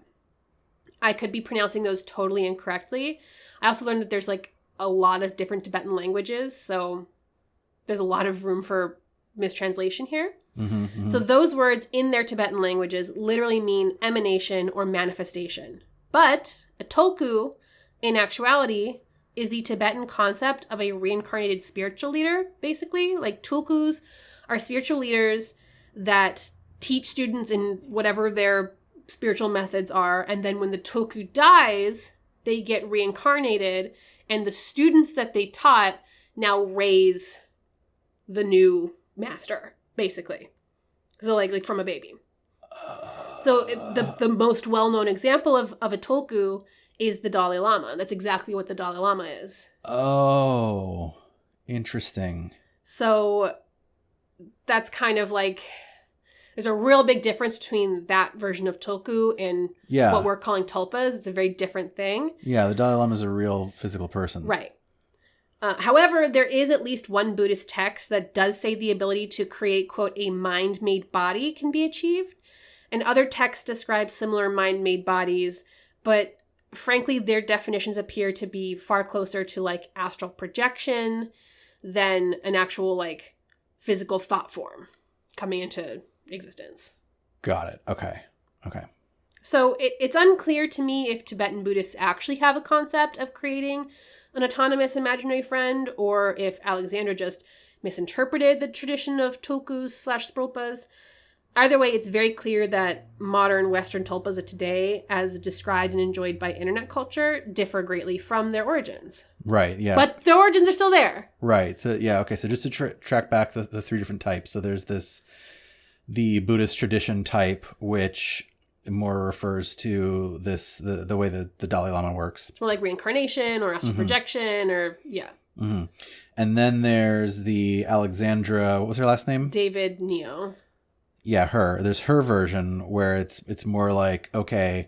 I could be pronouncing those totally incorrectly. I also learned that there's like a lot of different Tibetan languages, so there's a lot of room for mistranslation here. Mm-hmm, mm-hmm. So those words in their Tibetan languages literally mean emanation or manifestation. But a tulku, in actuality, is the Tibetan concept of a reincarnated spiritual leader, basically. Like tulkus are spiritual leaders that teach students in whatever their spiritual methods are, and then when the tulku dies, they get reincarnated, and the students that they taught now raise the new master, basically. So like from a baby. So the most well-known example of a tulku is the Dalai Lama. That's exactly what the Dalai Lama is. Oh, interesting. So that's kind of like, there's a real big difference between that version of tulku and what we're calling tulpas. It's a very different thing. Yeah, the Dalai Lama is a real physical person. Right. However, there is at least one Buddhist text that does say the ability to create, quote, a mind-made body can be achieved. And other texts describe similar mind-made bodies, but frankly, their definitions appear to be far closer to like astral projection than an actual like physical thought form coming into existence. Got it. Okay. So it's unclear to me if Tibetan Buddhists actually have a concept of creating an autonomous imaginary friend, or if Alexandra just misinterpreted the tradition of tulkus/sprulpas. Either way, it's very clear that modern Western tulpas of today, as described and enjoyed by internet culture, differ greatly from their origins. Right, yeah. But their origins are still there. Right. So, yeah, okay. So just to track back the three different types. So there's the Buddhist tradition type, which more refers to the way that the Dalai Lama works. It's more like reincarnation or astral projection or, yeah. Mm-hmm. And then there's the Alexandra, what was her last name? David Neo. Yeah, her. There's her version where it's more like, okay,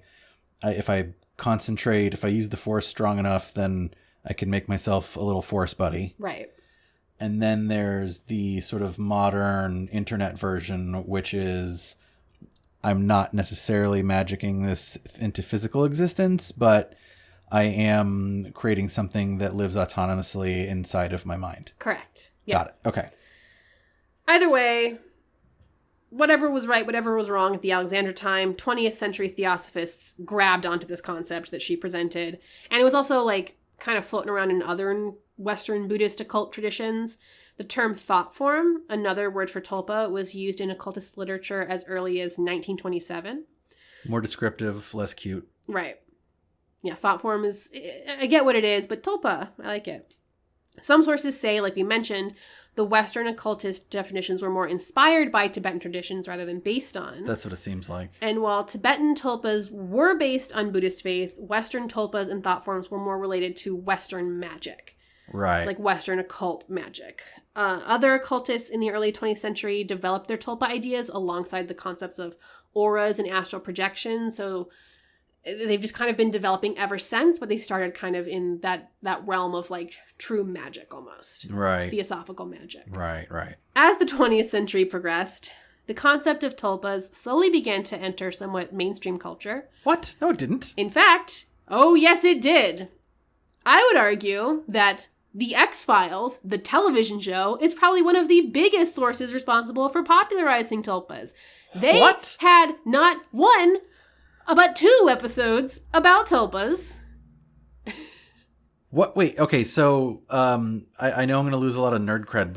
if I concentrate, if I use the force strong enough, then I can make myself a little force buddy. Right. And then there's the sort of modern internet version, which is I'm not necessarily magicking this into physical existence, but I am creating something that lives autonomously inside of my mind. Correct. Yep. Got it. Okay. Either way, whatever was right, whatever was wrong at the Alexandra time, 20th century theosophists grabbed onto this concept that she presented. And it was also like kind of floating around in other Western Buddhist occult traditions. The term thought form, another word for tulpa, was used in occultist literature as early as 1927. More descriptive, less cute. Right. Yeah, thought form is, I get what it is, but tulpa, I like it. Some sources say, like we mentioned, the Western occultist definitions were more inspired by Tibetan traditions rather than based on. That's what it seems like. And while Tibetan tulpas were based on Buddhist faith, Western tulpas and thought forms were more related to Western magic. Right. Like Western occult magic. Other occultists in the early 20th century developed their tulpa ideas alongside the concepts of auras and astral projection. So they've just kind of been developing ever since, but they started kind of in that realm of like true magic almost. Right. Theosophical magic. Right. As the 20th century progressed, the concept of tulpas slowly began to enter somewhat mainstream culture. What? No, it didn't. In fact, oh yes it did. I would argue that The X-Files, the television show, is probably one of the biggest sources responsible for popularizing tulpas. They had not one, but 2 episodes about tulpas. What? Wait. Okay. So, I know I'm going to lose a lot of nerd cred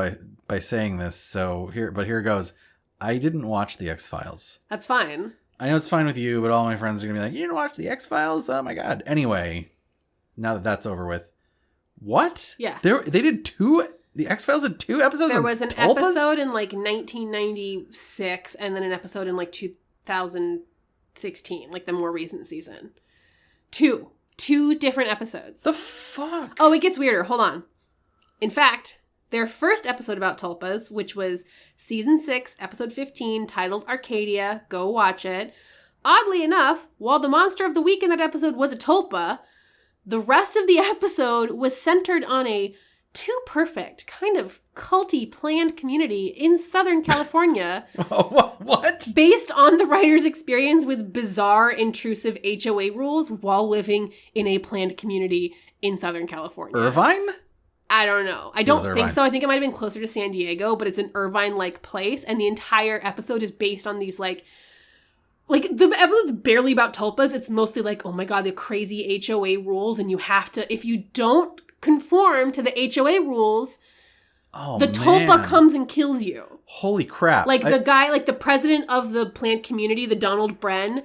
by saying this. So here goes. I didn't watch the X-Files. That's fine. I know it's fine with you, but all my friends are going to be like, "You didn't watch the X-Files? Oh my god!" Anyway, now that that's over with, what? Yeah. They did 2. The X-Files did 2 episodes. There was an tulpas? episode in like 1996, and then an episode in like 2016, like the more recent season. 2 different episodes. The fuck? Oh, it gets weirder. Hold on. In fact, their first episode about tulpas, which was season 6, episode 15, titled Arcadia, go watch it. Oddly enough, while the monster of the week in that episode was a tulpa, the rest of the episode was centered on a too perfect, kind of culty planned community in Southern California. What? Based on the writer's experience with bizarre, intrusive HOA rules while living in a planned community in Southern California. Irvine? I don't know. I don't think so. I think it might have been closer to San Diego, but it's an Irvine-like place, and the entire episode is based on these, like the episode's barely about tulpas. It's mostly like, oh my god, the crazy HOA rules, and you have to, if you don't conform to the HOA rules, the tulpa comes and kills you. Holy crap. Like the guy, like the president of the planned community, the Donald Bren,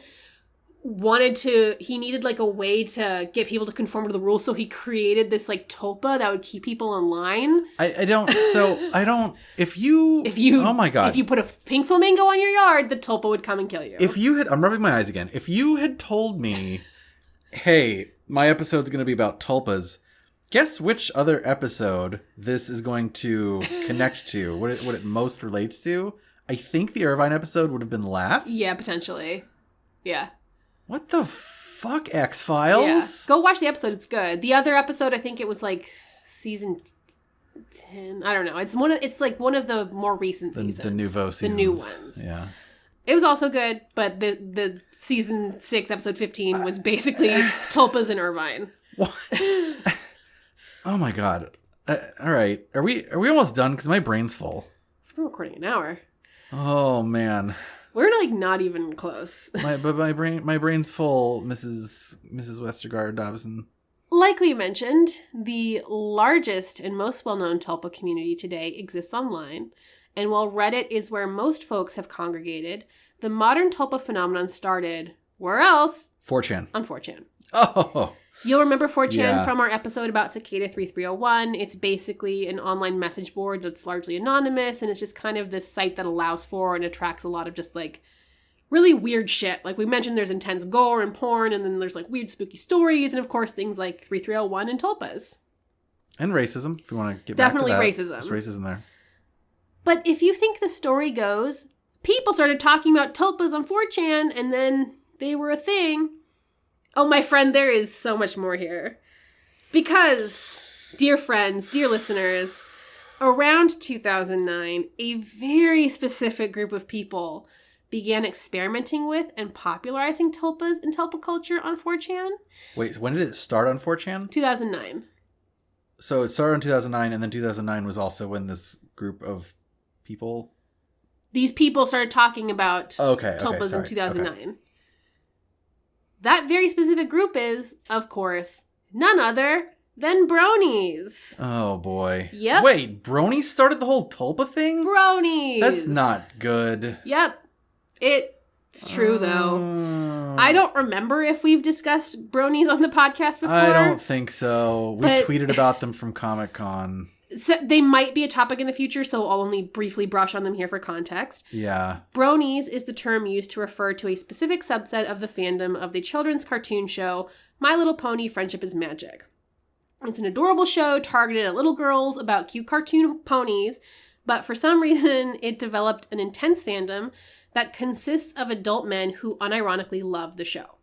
he needed like a way to get people to conform to the rules, so he created this like tulpa that would keep people in line. If you oh my god. If you put a pink flamingo on your yard, the tulpa would come and kill you. I'm rubbing my eyes again. If you had told me, hey, my episode's going to be about tulpas, guess which other episode this is going to connect to, what it most relates to? I think the Irvine episode would have been last. Yeah, potentially. Yeah. What the fuck, X-Files? Yeah. Go watch the episode. It's good. The other episode, I think it was like season 10. I don't know. It's like one of the more recent seasons. The nouveau seasons. The new ones. Yeah. It was also good, but the season 6, episode 15 was basically tulpas in Irvine. What? Oh my god. All right. Are we almost done? Because my brain's full. We've been recording an hour. Oh man. We're like not even close. My brain's full, Mrs. Westergaard Dobson. Like we mentioned, the largest and most well-known Tulpa community today exists online. And while Reddit is where most folks have congregated, the modern Tulpa phenomenon started, where else? 4chan. On 4chan. Oh! You'll remember 4chan from our episode about Cicada 3301. It's basically an online message board that's largely anonymous, and it's just kind of this site that allows for and attracts a lot of just, like, really weird shit. Like we mentioned, there's intense gore and porn, and then there's, like, weird spooky stories, and of course things like 3301 and Tulpas. And racism, if you want to get Definitely back to that. Racism. There's racism there. But if you think the story goes, people started talking about Tulpas on 4chan, and then they were a thing. Oh, my friend, there is so much more here. Because, dear friends, dear listeners, around 2009, a very specific group of people began experimenting with and popularizing Tulpas and Tulpa culture on 4chan. Wait, when did it start on 4chan? 2009. So it started in 2009, and then 2009 was also when this group of people... These people started talking about Tulpas in 2009. Okay. That very specific group is, of course, none other than bronies. Oh, boy. Yep. Wait, bronies started the whole Tulpa thing? Bronies. That's not good. Yep. It's true, though. I don't remember if we've discussed bronies on the podcast before. I don't think so. We tweeted about them from Comic-Con. So they might be a topic in the future, so I'll only briefly brush on them here for context. Yeah. Bronies is the term used to refer to a specific subset of the fandom of the children's cartoon show My Little Pony: Friendship is Magic. It's an adorable show targeted at little girls about cute cartoon ponies, but for some reason it developed an intense fandom that consists of adult men who unironically love the show.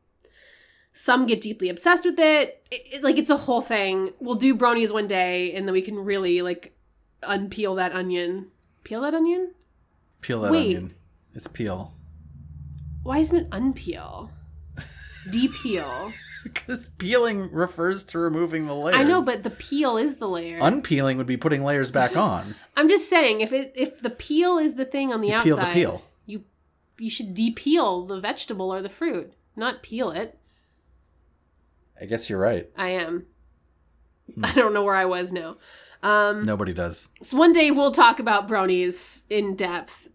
Some get deeply obsessed with it. It's a whole thing. We'll do bronies one day, and then we can really, unpeel that onion. Peel that onion? Peel that onion. It's peel. Why isn't it unpeel? De-peel. Because peeling refers to removing the layers. I know, but the peel is the layer. Unpeeling would be putting layers back on. I'm just saying, if the peel is the thing on the outside... Peel the peel. You should de-peel the vegetable or the fruit, not peel it. I guess you're right. I am. I don't know where I was now. Nobody does. So one day we'll talk about bronies in depth.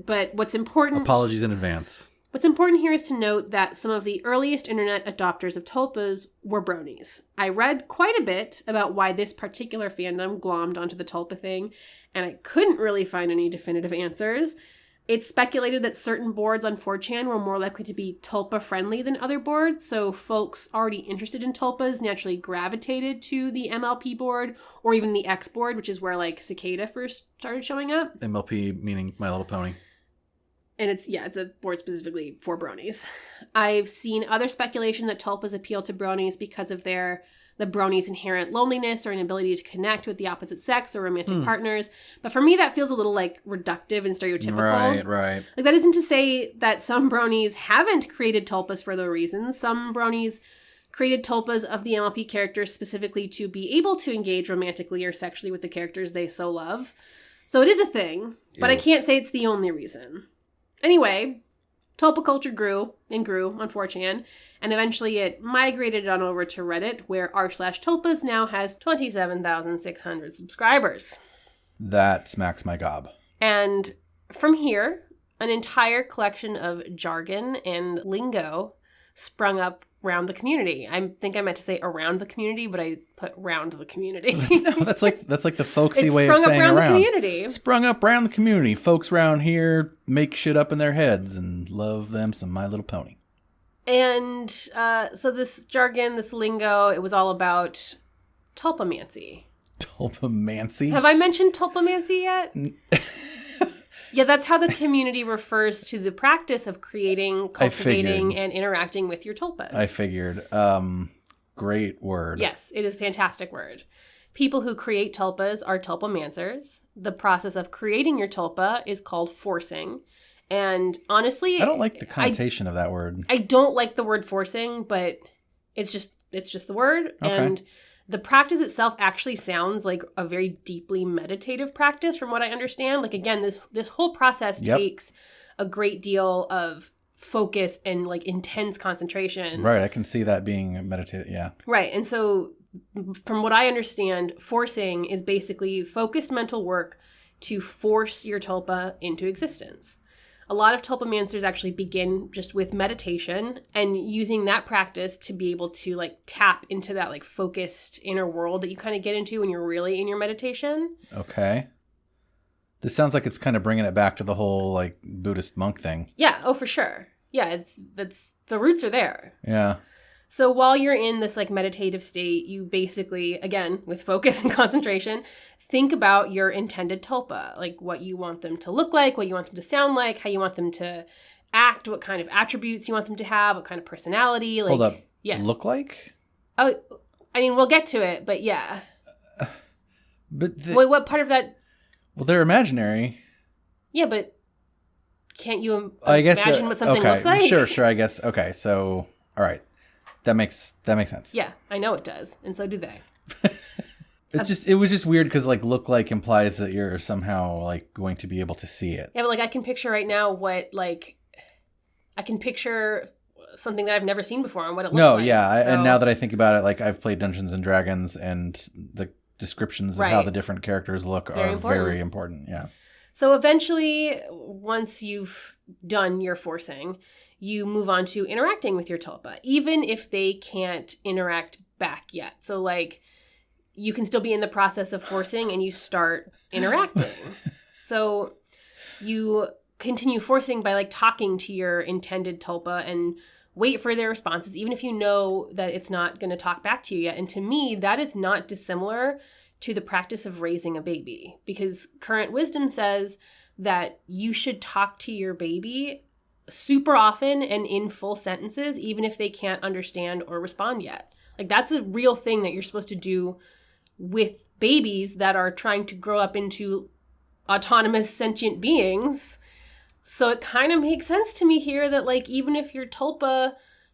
But what's important... Apologies in advance. What's important here is to note that some of the earliest internet adopters of Tulpas were bronies. I read quite a bit about why this particular fandom glommed onto the Tulpa thing, and I couldn't really find any definitive answers. It's speculated that certain boards on 4chan were more likely to be Tulpa-friendly than other boards, so folks already interested in Tulpas naturally gravitated to the MLP board, or even the X board, which is where, Cicada first started showing up. MLP meaning My Little Pony. And it's a board specifically for bronies. I've seen other speculation that Tulpas appeal to bronies because of the bronies' inherent loneliness or inability to connect with the opposite sex or romantic partners. But for me, that feels a little, reductive and stereotypical. Right. That isn't to say that some bronies haven't created Tulpas for those reasons. Some bronies created Tulpas of the MLP characters specifically to be able to engage romantically or sexually with the characters they so love. So it is a thing, but I can't say it's the only reason. Anyway, Tulpa culture grew and grew on 4chan, and eventually it migrated on over to Reddit, where r/Tulpas now has 27,600 subscribers. That smacks my gob. And from here, an entire collection of jargon and lingo sprung up around the community. I think I meant to say around the community, but I put round the community. No, that's like the folksy way of saying around. The community. Sprung up around the community. Folks around here make shit up in their heads and love them some My Little Pony. And so this jargon, this lingo, it was all about tulpamancy. Tulpamancy? Have I mentioned tulpamancy yet? Yeah, that's how the community refers to the practice of creating, cultivating, and interacting with your tulpas. I figured. Great word. Yes, it is a fantastic word. People who create tulpas are tulpamancers. The process of creating your tulpa is called forcing. And honestly... I don't like the connotation of that word. I don't like the word forcing, but it's just the word. Okay. And the practice itself actually sounds like a very deeply meditative practice from what I understand. Again, this whole process takes a great deal of focus and intense concentration. Right, I can see that being meditative, yeah. Right, and so from what I understand, forcing is basically focused mental work to force your tulpa into existence. A lot of tulpamancers actually begin just with meditation and using that practice to be able to like tap into that like focused inner world that you kind of get into when you're really in your meditation. Okay. This sounds like it's kind of bringing it back to the whole like Buddhist monk thing. Yeah. Oh, for sure. Yeah. That's the roots are there. Yeah. So while you're in this like meditative state, you basically, again, with focus and concentration, think about your intended tulpa, like what you want them to look like, what you want them to sound like, how you want them to act, what kind of attributes you want them to have, what kind of personality. Like, hold up. Yes. Look like? Oh, I mean, we'll get to it, but yeah. But wait, what part of that? Well, they're imaginary. Yeah, but can't you I guess, imagine what something looks like? Sure, I guess. Okay, so, all right. That makes sense. Yeah, I know it does, and so do they. It was just weird because like look like implies that you're somehow like going to be able to see it. Yeah, but like I can picture right now I can picture something that I've never seen before and what it looks like. No, yeah, and now that I think about it, like I've played Dungeons and Dragons, and the descriptions of how the different characters look are very important. Yeah. So eventually, once you've done your forcing, you move on to interacting with your tulpa, even if they can't interact back yet. So like you can still be in the process of forcing and you start interacting. So you continue forcing by like talking to your intended tulpa and wait for their responses, even if you know that it's not going to talk back to you yet. And to me, that is not dissimilar to the practice of raising a baby, because current wisdom says that you should talk to your baby super often and in full sentences, even if they can't understand or respond yet. Like that's a real thing that you're supposed to do with babies that are trying to grow up into autonomous sentient beings. So it kind of makes sense to me here that like even if your tulpa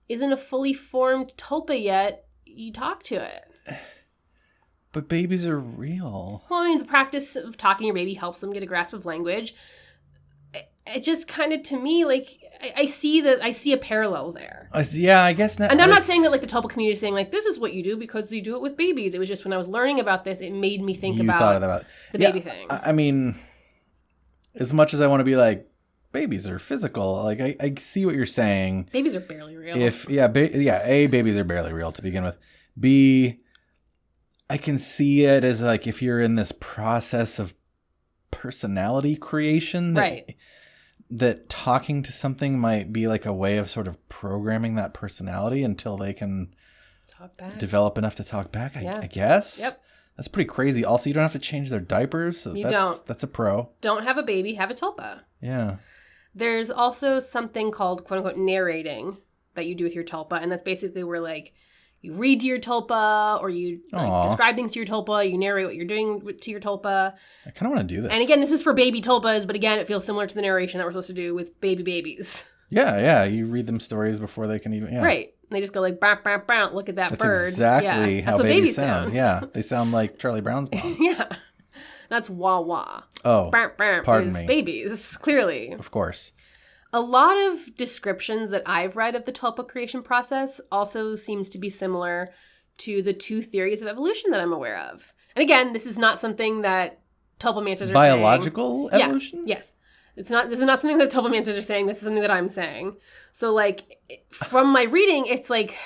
isn't a fully formed tulpa yet, you talk to it. But babies are real. Well, I mean, the practice of talking to your baby helps them get a grasp of language. It just kind of, to me, like, I see a parallel there. Yeah, I guess not. And I'm not saying that, like, the Tulpa community is saying, like, this is what you do because you do it with babies. It was just when I was learning about this, it made me think about the baby thing. I mean, as much as I want to be like, babies are physical, like, I see what you're saying. Babies are barely real. A, babies are barely real to begin with. B, I can see it as, like, if you're in this process of personality creation, that talking to something might be like a way of sort of programming that personality until they can talk back, develop enough to talk back, I guess. Yep. That's pretty crazy. Also, you don't have to change their diapers. So that's a pro. Don't have a baby, have a tulpa. Yeah. There's also something called quote unquote narrating that you do with your tulpa. And that's basically where like you read to your tulpa or you like, describe things to your tulpa. You narrate what you're doing to your tulpa. I kind of want to do this. And again, this is for baby tulpas, but again, it feels similar to the narration that we're supposed to do with babies. Yeah. You read them stories before they can even... Yeah. Right. And they just go like, bow, bow, bow, look at that That's bird. Exactly how babies sound. sound. Yeah. They sound like Charlie Brown's mom. Yeah. That's wah-wah. Oh, pardon is me. Babies, clearly. Of course. A lot of descriptions that I've read of the tulpa creation process also seems to be similar to the two theories of evolution that I'm aware of. And again, this is not something that tulpamancers are saying. Biological evolution? Yeah, yes. This is not something that tulpamancers are saying. This is something that I'm saying. So, like, from my reading, it's like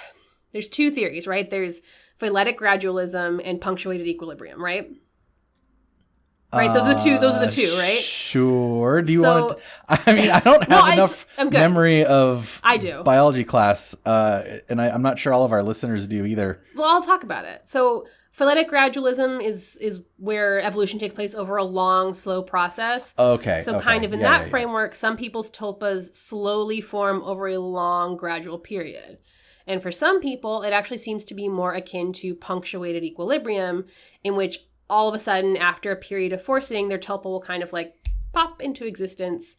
there's two theories, right? There's phyletic gradualism and punctuated equilibrium, right? Right, those are the two, right? Sure. Do you want? I mean, I don't have enough memory of biology class, and I'm not sure all of our listeners do either. Well, I'll talk about it. So, phyletic gradualism is where evolution takes place over a long, slow process. Okay. So, kind of in that framework, some people's tulpas slowly form over a long, gradual period. And for some people, it actually seems to be more akin to punctuated equilibrium, in which all of a sudden, after a period of forcing, their tulpa will kind of like pop into existence,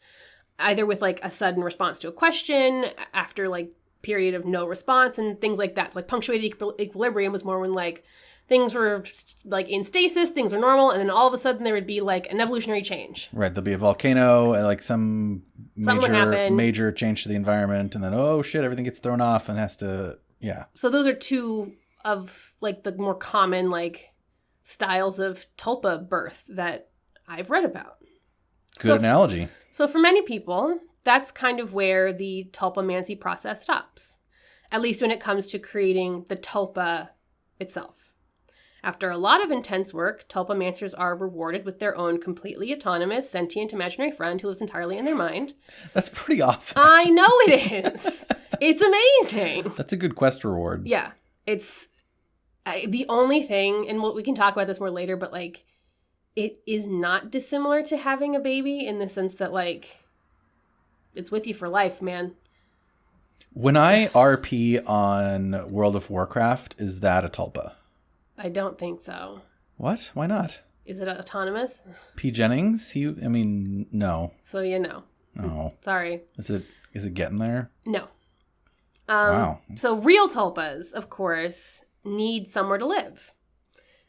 either with like a sudden response to a question, after like period of no response, and things like that. So like punctuated equilibrium was more when like things were like in stasis, things were normal, and then all of a sudden there would be like an evolutionary change. Right, there'll be a volcano, like some major change to the environment, and then oh shit, everything gets thrown off and has to, yeah. So those are two like the more common like styles of tulpa birth that I've read about. Good analogy. So for many people, that's kind of where the tulpamancy process stops, at least when it comes to creating the tulpa itself. After a lot of intense work, tulpamancers are rewarded with their own completely autonomous, sentient, imaginary friend who lives entirely in their mind. That's pretty awesome. I know it is. It's amazing. That's a good quest reward. Yeah. It's the only thing, and we can talk about this more later, but like, it is not dissimilar to having a baby in the sense that like, it's with you for life, man. When I RP on World of Warcraft, is that a tulpa? I don't think so. What? Why not? Is it autonomous? P. Jennings? No. So you know. No. Sorry. Is it getting there? No. Wow. So real tulpas, of course, need somewhere to live.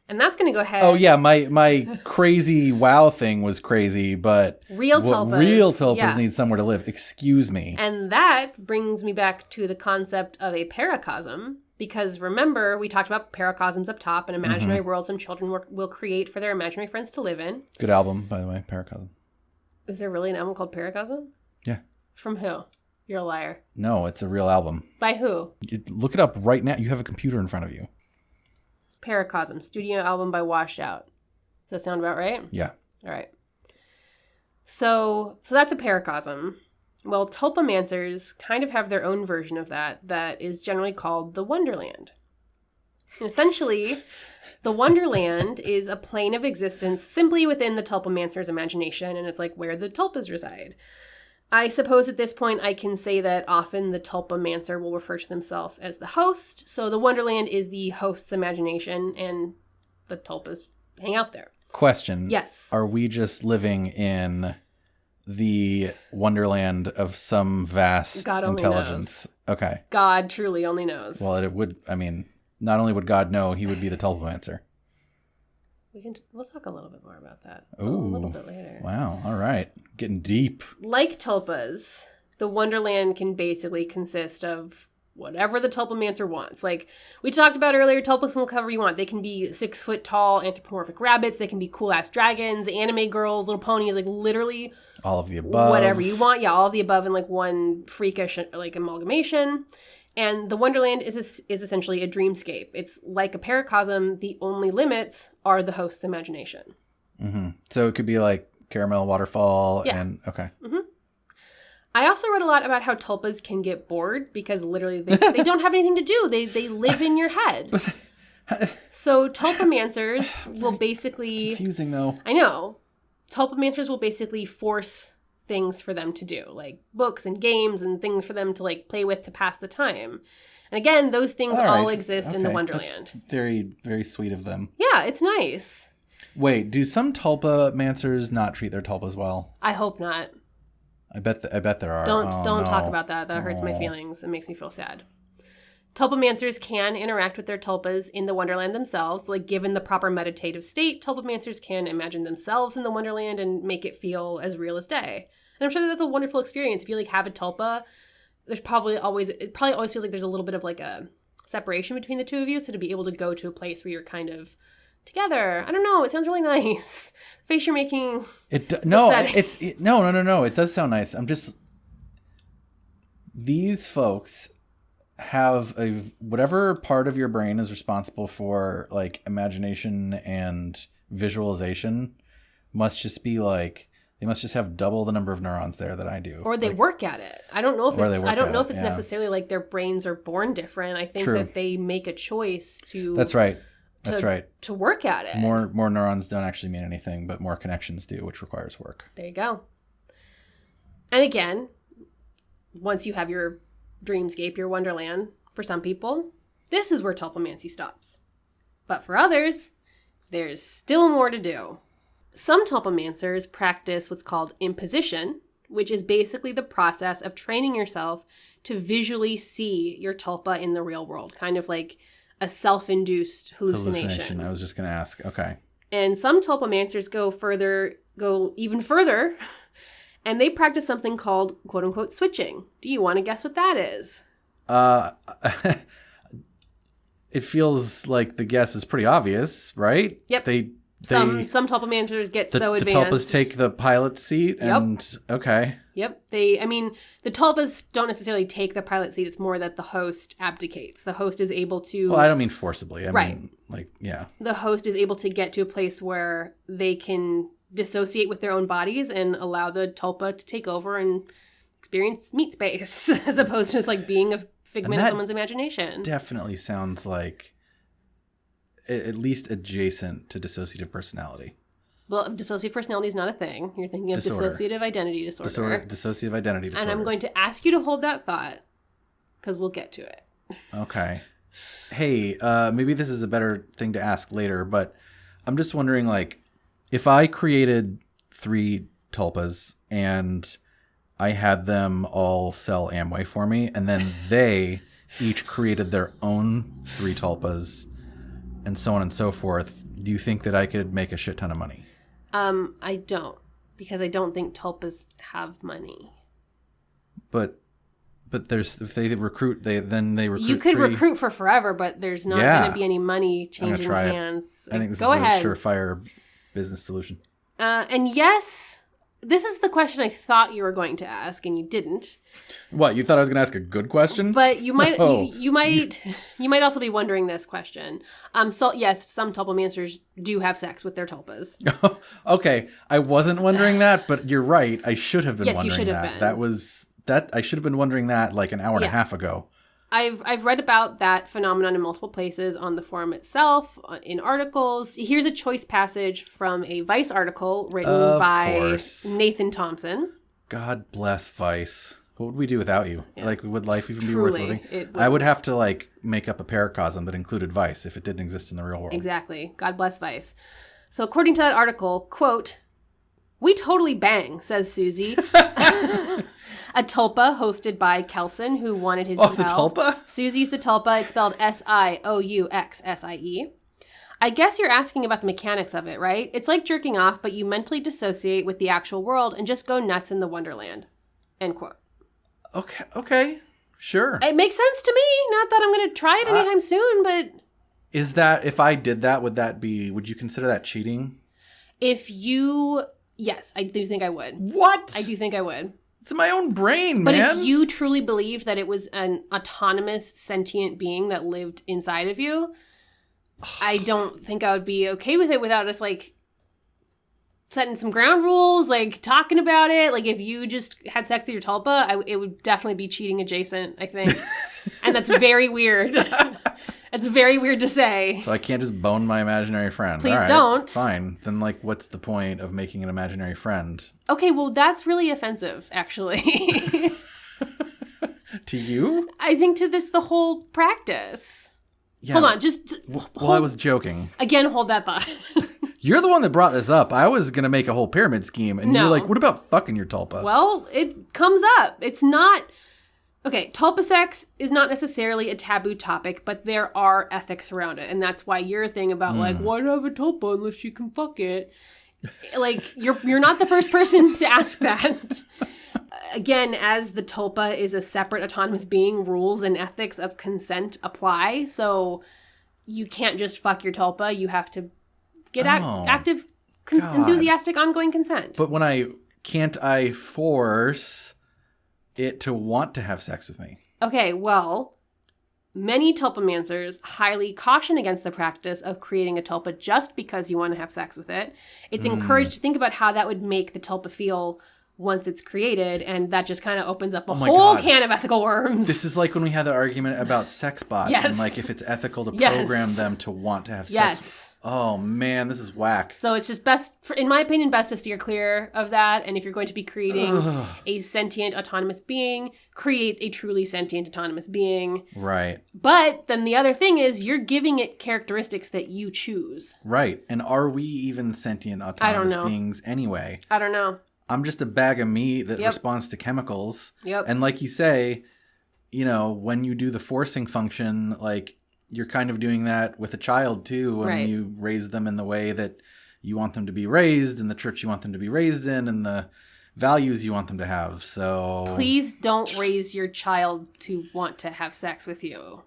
And that's going to go ahead. Oh, yeah. My crazy WoW thing was crazy, but real tulpas need somewhere to live. Excuse me. And that brings me back to the concept of a paracosm. Because remember, we talked about paracosms up top, an imaginary world some children will create for their imaginary friends to live in. Good album, by the way, Paracosm. Is there really an album called Paracosm? Yeah. From who? You're a liar. No, it's a real album. By who? Look it up right now. You have a computer in front of you. Paracosm, studio album by Washed Out. Does that sound about right? Yeah. All right. So that's a paracosm. Well, tulpamancers kind of have their own version of that is generally called the Wonderland. And essentially, the Wonderland is a plane of existence simply within the tulpamancer's imagination, and it's like where the tulpas reside. I suppose at this point I can say that often the tulpamancer will refer to themselves as the host, so the Wonderland is the host's imagination, and the tulpas hang out there. Question. Yes. Are we just living in the wonderland of some vast God only intelligence? Knows. Okay. God truly only knows. Well, not only would God know, he would be the tulpamancer. We'll talk a little bit more about that. Ooh, a little bit later. Wow. All right. Getting deep. Like tulpas, the Wonderland can basically consist of whatever the tulpamancer wants. Like we talked about earlier, tulpas can look however you want. They can be 6 foot tall anthropomorphic rabbits. They can be cool ass dragons, anime girls, little ponies, like literally all of the above. Whatever you want. Yeah, all of the above in like one freakish like amalgamation. And the Wonderland is essentially a dreamscape. It's like a paracosm. The only limits are the host's imagination. Mm-hmm. So it could be like caramel waterfall and okay. Mm-hmm. I also read a lot about how tulpas can get bored because literally they don't have anything to do. They live in your head. So tulpamancers will basically... It's confusing though. I know. Tulpamancers will basically force things for them to do, like books and games and things for them to like play with to pass the time. And again, those things all exist in the Wonderland. That's very, very sweet of them. Yeah, it's nice. Wait, do some tulpamancers not treat their tulpas well? I hope not. I bet there are. Don't talk about that. That hurts my feelings. It makes me feel sad. Tulpamancers can interact with their tulpas in the Wonderland themselves. Like, given the proper meditative state, tulpamancers can imagine themselves in the Wonderland and make it feel as real as day. And I'm sure that's a wonderful experience. If you like have a tulpa, it probably always feels like there's a little bit of like a separation between the two of you. So to be able to go to a place where you're kind of together, I don't know. It sounds really nice. The face you're making. No. It does sound nice. I'm just, these folks have whatever part of your brain is responsible for like imagination and visualization must just be like, they must just have double the number of neurons there that I do. Or they work at it. I don't know if it's necessarily like their brains are born different. I think that they make a choice to. That's right. That's right. To work at it. More neurons don't actually mean anything, but more connections do, which requires work. There you go. And again, once you have your dreamscape, your Wonderland, for some people, this is where tulpamancy stops. But for others, there's still more to do. Some tulpamancers practice what's called imposition, which is basically the process of training yourself to visually see your tulpa in the real world, kind of like a self-induced hallucination. I was just going to ask. Okay. And some tulpamancers go even further, and they practice something called quote-unquote switching. Do you want to guess what that is? it feels like the guess is pretty obvious, right? Yep. Some tulpamancers get so advanced. The Tulpas take the pilot seat and okay. Yep. The Tulpas don't necessarily take the pilot seat. It's more that the host abdicates. The host is able to... Well, I don't mean forcibly. I mean, yeah. The host is able to get to a place where they can dissociate with their own bodies and allow the Tulpa to take over and experience meat space as opposed to just like being a figment of someone's imagination. Definitely sounds like at least adjacent to dissociative personality. Well, dissociative personality is not a thing. You're thinking of dissociative identity disorder. Dissociative identity disorder. And I'm going to ask you to hold that thought because we'll get to it. Okay. Hey, maybe this is a better thing to ask later, but I'm just wondering, like, if I created 3 Tulpas and I had them all sell Amway for me, and then they each created their own 3 Tulpas, and so on and so forth, do you think that I could make a shit ton of money? I don't, because I don't think Tulpas have money. But if they recruit, they recruit. You could 3. recruit for forever, but there's not going to be any money changing hands. I think this is a surefire business solution. And yes, this is the question I thought you were going to ask, and you didn't. What, you thought I was going to ask a good question? But you might, you might also be wondering this question. So yes, some tulpamancers do have sex with their tulpas. Okay, I wasn't wondering that, but you're right. I should have been wondering that. Yes, you should have been. I should have been wondering that like an hour and a half ago. I've read about that phenomenon in multiple places on the forum itself, in articles. Here's a choice passage from a Vice article written by Nathan Thompson. God bless Vice. What would we do without you? Yes. Like, would life even be worth living? I would have to, like, make up a paracosm that included Vice if it didn't exist in the real world. Exactly. God bless Vice. So according to that article, quote, "We totally bang," says Susie. A tulpa hosted by Kelson, who wanted his the tulpa? Susie's the tulpa. It's spelled SIOUXSIE. "I guess you're asking about the mechanics of it, right? It's like jerking off, but you mentally dissociate with the actual world and just go nuts in the wonderland." End quote. Okay. Sure. It makes sense to me. Not that I'm going to try it anytime soon, but... Is that, if I did that, would you consider that cheating? Yes, I do think I would. What? I do think I would. It's my own brain, man. But if you truly believed that it was an autonomous, sentient being that lived inside of you, I don't think I would be okay with it without us, like, setting some ground rules, like, talking about it. Like, if you just had sex with your tulpa, it would definitely be cheating adjacent, I think. And that's very weird. It's very weird to say. So I can't just bone my imaginary friend. Please don't. Fine. Then, like, what's the point of making an imaginary friend? Okay, well, that's really offensive, actually. To you? I think to the whole practice. Yeah. Hold on, just... I was joking. Again, hold that thought. You're the one that brought this up. I was going to make a whole pyramid scheme, and you're like, what about fucking your tulpa? Well, it comes up. It's not... Okay, tulpa sex is not necessarily a taboo topic, but there are ethics around it. And that's why your thing about, like, why have a tulpa unless you can fuck it? Like, you're not the first person to ask that. Again, as the tulpa is a separate autonomous being, rules and ethics of consent apply. So you can't just fuck your tulpa. You have to get active, enthusiastic, ongoing consent. But can't I force it to want to have sex with me? Okay, well, many tulpamancers highly caution against the practice of creating a tulpa just because you want to have sex with it. It's encouraged to think about how that would make the tulpa feel once it's created, and that just kind of opens up a whole can of ethical worms. This is like when we had the argument about sex bots and like if it's ethical to program them to want to have sex. Yes. Oh man, this is whack. So it's just best, in my opinion, best to steer clear of that. And if you're going to be creating a sentient autonomous being, create a truly sentient autonomous being. Right. But then the other thing is you're giving it characteristics that you choose. Right. And are we even sentient autonomous beings anyway? I don't know. I'm just a bag of meat that responds to chemicals. Yep. And like you say, when you do the forcing function, like you're kind of doing that with a child too. When you raise them in the way that you want them to be raised, in the church you want them to be raised in, and the values you want them to have. So please don't raise your child to want to have sex with you.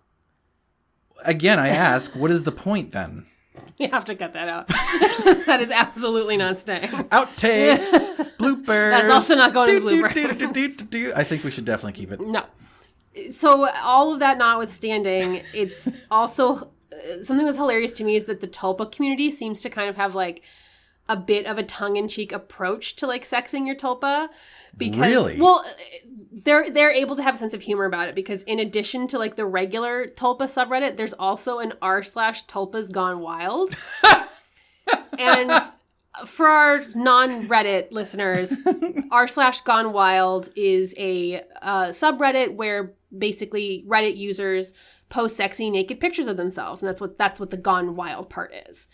again, I ask, what is the point then? You have to cut that out. That is absolutely not staying. Outtakes, bloopers. That's also not going to bloopers. I think we should definitely keep it. No. So all of that notwithstanding, it's also something that's hilarious to me is that the Tulpa community seems to kind of have like a bit of a tongue-in-cheek approach to like sexing your Tulpa. Because, really? Well, they're able to have a sense of humor about it because in addition to like the regular Tulpa subreddit, there's also an r/Tulpas Gone Wild. And for our non-Reddit listeners, r/Gone Wild is a subreddit where basically Reddit users post sexy naked pictures of themselves, and that's what the Gone Wild part is.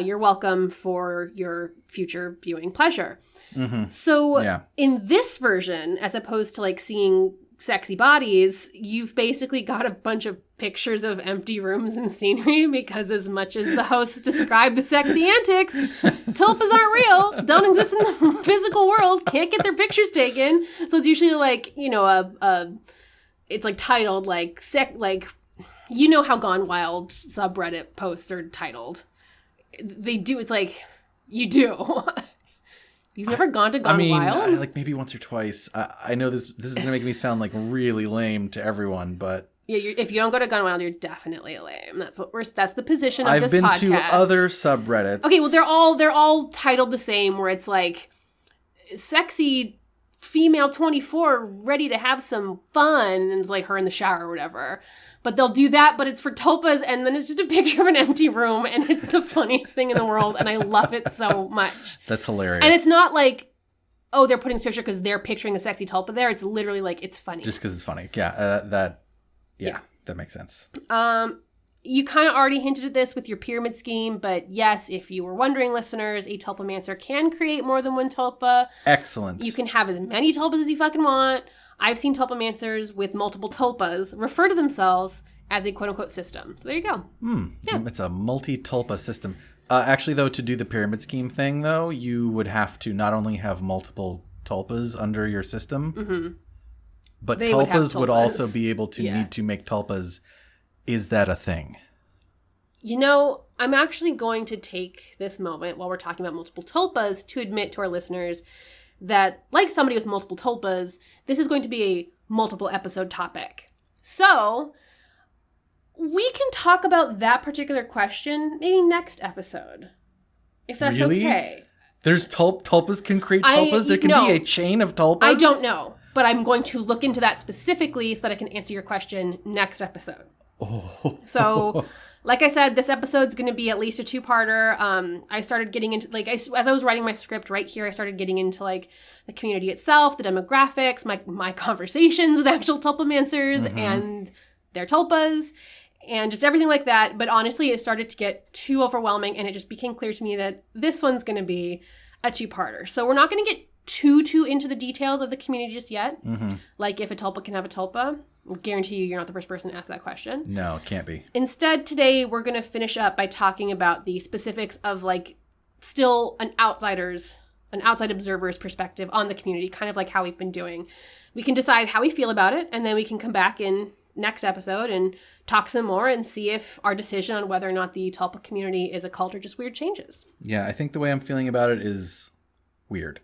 You're welcome for your future viewing pleasure. Mm-hmm. So in this version, as opposed to like seeing sexy bodies, you've basically got a bunch of pictures of empty rooms and scenery because as much as the hosts describe the sexy antics, tulpas aren't real, don't exist in the physical world, can't get their pictures taken. So it's usually like, you know, it's like titled like, you know how Gone Wild subreddit posts are titled. They do, it's like, you do. You've never gone to Gone Wild? Like maybe once or twice. I know this is going to make me sound like really lame to everyone, but yeah, if you don't go to Gone Wild, you're definitely lame. That's the position of this podcast. I've been to other subreddits. Okay, well they're all titled the same, where it's like sexy female 24 ready to have some fun, and it's like her in the shower or whatever. But they'll do that, but it's for tulpas, and then it's just a picture of an empty room, and it's the funniest thing in the world, and I love it so much. That's hilarious. And it's not like, oh, they're putting this picture because they're picturing a sexy tulpa there. It's literally like, it's funny. Just because it's funny. Yeah, that makes sense. You kind of already hinted at this with your pyramid scheme, but yes, if you were wondering, listeners, a tulpamancer can create more than one tulpa. Excellent. You can have as many tulpas as you fucking want. I've seen tulpamancers with multiple tulpas refer to themselves as a quote-unquote system. So there you go. Yeah. It's a multi-tulpa system. Actually, though, to do the pyramid scheme thing, though, you would have to not only have multiple tulpas under your system, but tulpas would also be able to need to make tulpas. Is that a thing? You know, I'm actually going to take this moment while we're talking about multiple tulpas to admit to our listeners that, like somebody with multiple tulpas, this is going to be a multiple episode topic. So we can talk about that particular question maybe next episode, if that's okay. There's tulpas can create tulpas? There can be a chain of tulpas? I don't know, but I'm going to look into that specifically so that I can answer your question next episode. Oh. So, like I said, this episode's going to be at least a two-parter. I started getting into, like, as I was writing my script right here, I started getting into, like, the community itself, the demographics, my conversations with actual tulpamancers and their tulpas, and just everything like that. But honestly, it started to get too overwhelming, and it just became clear to me that this one's going to be a two-parter. So we're not going to get too into the details of the community just yet. Like, if a tulpa can have a tulpa. I guarantee you, you're not the first person to ask that question. No, it can't be. Instead, today, we're going to finish up by talking about the specifics of, like, still an outside observer's perspective on the community, kind of like how we've been doing. We can decide how we feel about it, and then we can come back in next episode and talk some more and see if our decision on whether or not the Tulpa community is a cult or just weird changes. Yeah, I think the way I'm feeling about it is weird.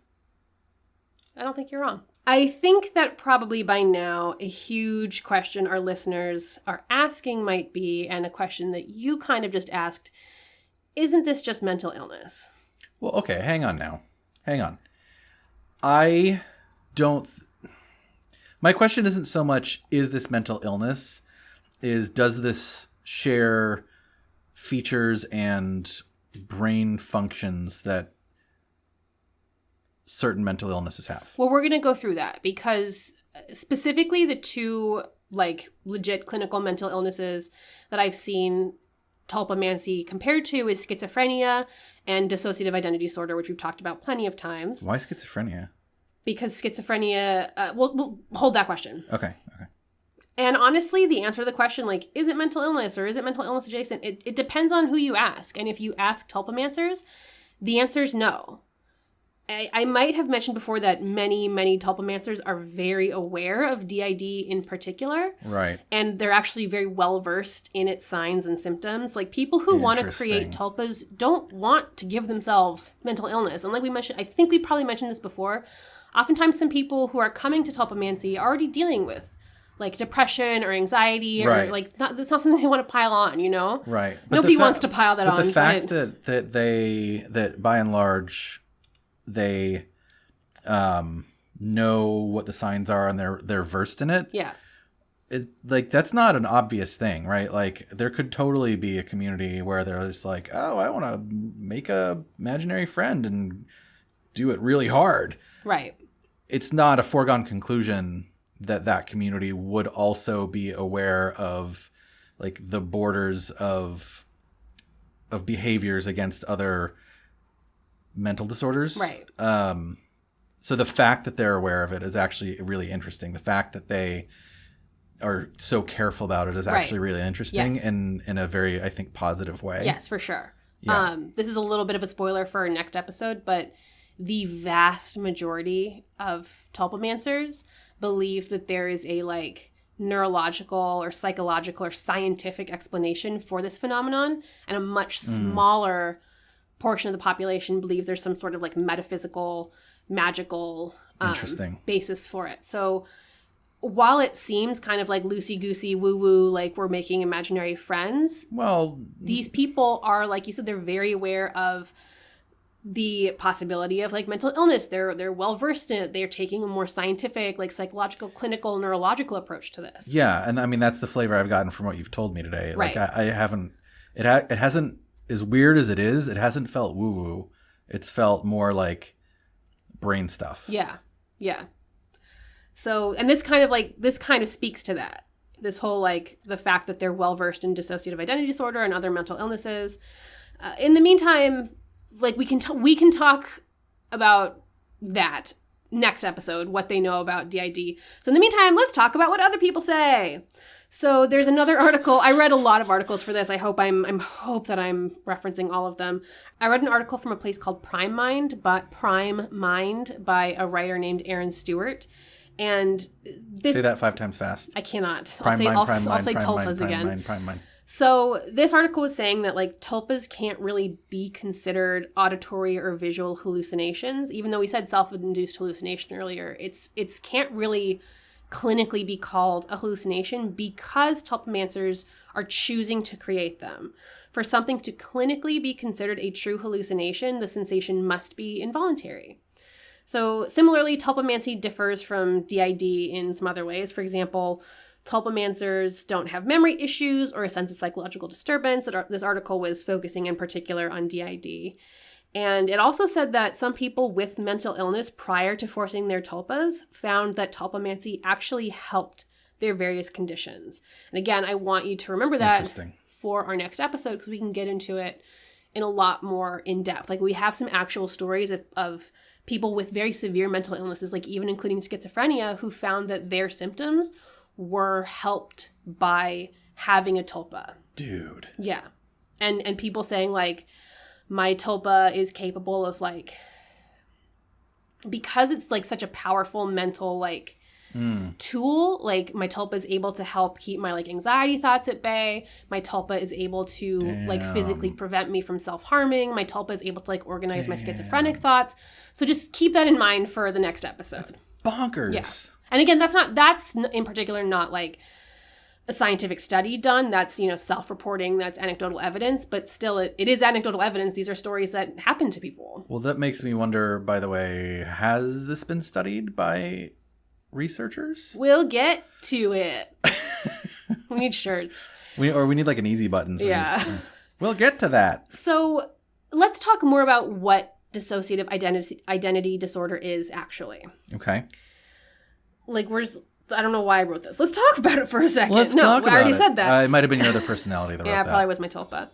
I don't think you're wrong. I think that probably by now a huge question our listeners are asking might be, and a question that you kind of just asked, isn't this just mental illness? Well, okay, hang on now. Hang on. I don't... My question isn't so much, is this mental illness? Does this share features and brain functions that certain mental illnesses have? Well, we're going to go through that because specifically the two, like, legit clinical mental illnesses that I've seen tulpamancy compared to is schizophrenia and dissociative identity disorder, which we've talked about plenty of times. Why schizophrenia? Because schizophrenia, we'll hold that question. Okay. And honestly, the answer to the question, like, is it mental illness or is it mental illness adjacent? It depends on who you ask. And if you ask tulpamancers, the answer is no. I might have mentioned before that many tulpamancers are very aware of DID in particular. Right. And they're actually very well versed in its signs and symptoms. Like, people who want to create tulpas don't want to give themselves mental illness. And like we mentioned, I think we probably mentioned this before, oftentimes some people who are coming to tulpamancy are already dealing with like depression or anxiety, or like that's not something they want to pile on, you know? Right. But nobody wants to pile that on. But the fact that by and large they know what the signs are and they're versed in it. Yeah. It, like, that's not an obvious thing, right? Like, there could totally be a community where they're just like, oh, I want to make a imaginary friend and do it really hard. Right. It's not a foregone conclusion that community would also be aware of like the borders of behaviors against other mental disorders. Right. So the fact that they're aware of it is actually really interesting. The fact that they are so careful about it is actually really interesting in a very, I think, positive way. Yes, for sure. Yeah. This is a little bit of a spoiler for our next episode, but the vast majority of tulpamancers believe that there is a like neurological or psychological or scientific explanation for this phenomenon, and a much smaller portion of the population believes there's some sort of like metaphysical, magical basis for it. So while it seems kind of like loosey-goosey, woo-woo, like we're making imaginary friends, well, these people are, like you said, they're very aware of the possibility of like mental illness. They're well versed in it. They're taking a more scientific, like psychological, clinical, neurological approach to this. Yeah, and I mean that's the flavor I've gotten from what you've told me today. Right. Like I haven't. It hasn't, as weird as it is. It hasn't felt woo woo. It's felt more like brain stuff. Yeah, yeah. So, and this kind of speaks to that. This whole like the fact that they're well versed in dissociative identity disorder and other mental illnesses. In the meantime, like we can talk about that next episode, what they know about DID. So in the meantime, let's talk about what other people say. So there's another article. I read a lot of articles for this. I hope that I'm referencing all of them. I read an article from a place called Prime Mind by a writer named Aaron Stewart. And this, say that 5 times fast. I cannot. I'll say tulpas again. Prime mind. So this article was saying that like tulpas can't really be considered auditory or visual hallucinations, even though we said self-induced hallucination earlier. It's can't really clinically be called a hallucination because tulpamancers are choosing to create them. For something to clinically be considered a true hallucination, the sensation must be involuntary. So similarly, tulpamancy differs from DID in some other ways. For example, tulpamancers don't have memory issues or a sense of psychological disturbance. This article was focusing in particular on DID. And it also said that some people with mental illness prior to forcing their tulpas found that tulpamancy actually helped their various conditions. And again, I want you to remember that for our next episode because we can get into it in a lot more in depth. Like we have some actual stories of people with very severe mental illnesses, like even including schizophrenia, who found that their symptoms were helped by having a tulpa. Dude. Yeah. And people saying like, my tulpa is capable of like, because it's like such a powerful mental like tool, like my tulpa is able to help keep my like anxiety thoughts at bay. My tulpa is able to like physically prevent me from self-harming. My tulpa is able to like organize my schizophrenic thoughts. So just keep that in mind for the next episode. That's bonkers. Yeah. And again, that's in particular not like a scientific study done. That's, self-reporting, that's anecdotal evidence, but still it is anecdotal evidence. These are stories that happen to people. Well, that makes me wonder, by the way, has this been studied by researchers? We'll get to it. We need shirts. We need like an easy button. So yeah. We'll get to that. So let's talk more about what dissociative identity disorder is actually. Okay. Like I don't know why I wrote this. Let's talk about it for a second. Let's talk about it. I already said that. It might have been your other personality that wrote that. Yeah, it probably was my tulpa.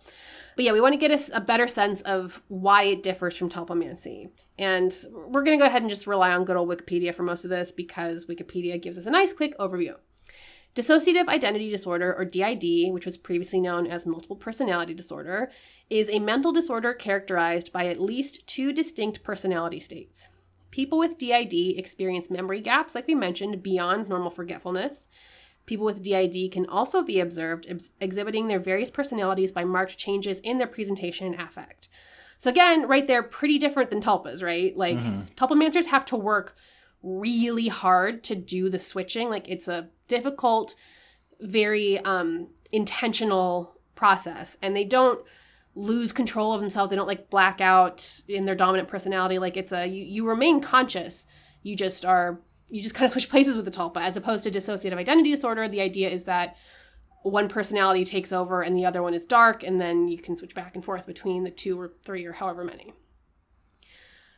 But yeah, we want to get a better sense of why it differs from tulpamancy. And we're going to go ahead and just rely on good old Wikipedia for most of this because Wikipedia gives us a nice quick overview. Dissociative identity disorder, or DID, which was previously known as multiple personality disorder, is a mental disorder characterized by at least 2 distinct personality states. People with DID experience memory gaps, like we mentioned, beyond normal forgetfulness. People with DID can also be observed exhibiting their various personalities by marked changes in their presentation and affect. So again, right there, pretty different than Tulpas, right? Like, Tulpamancers have to work really hard to do the switching. Like, it's a difficult, very intentional process, and they don't lose control of themselves. They don't like black out in their dominant personality. Like, it's you remain conscious. You just kind of switch places with the Tulpa, as opposed to dissociative identity disorder. The idea is that one personality takes over and the other one is dark, and then you can switch back and forth between the 2 or 3 or however many.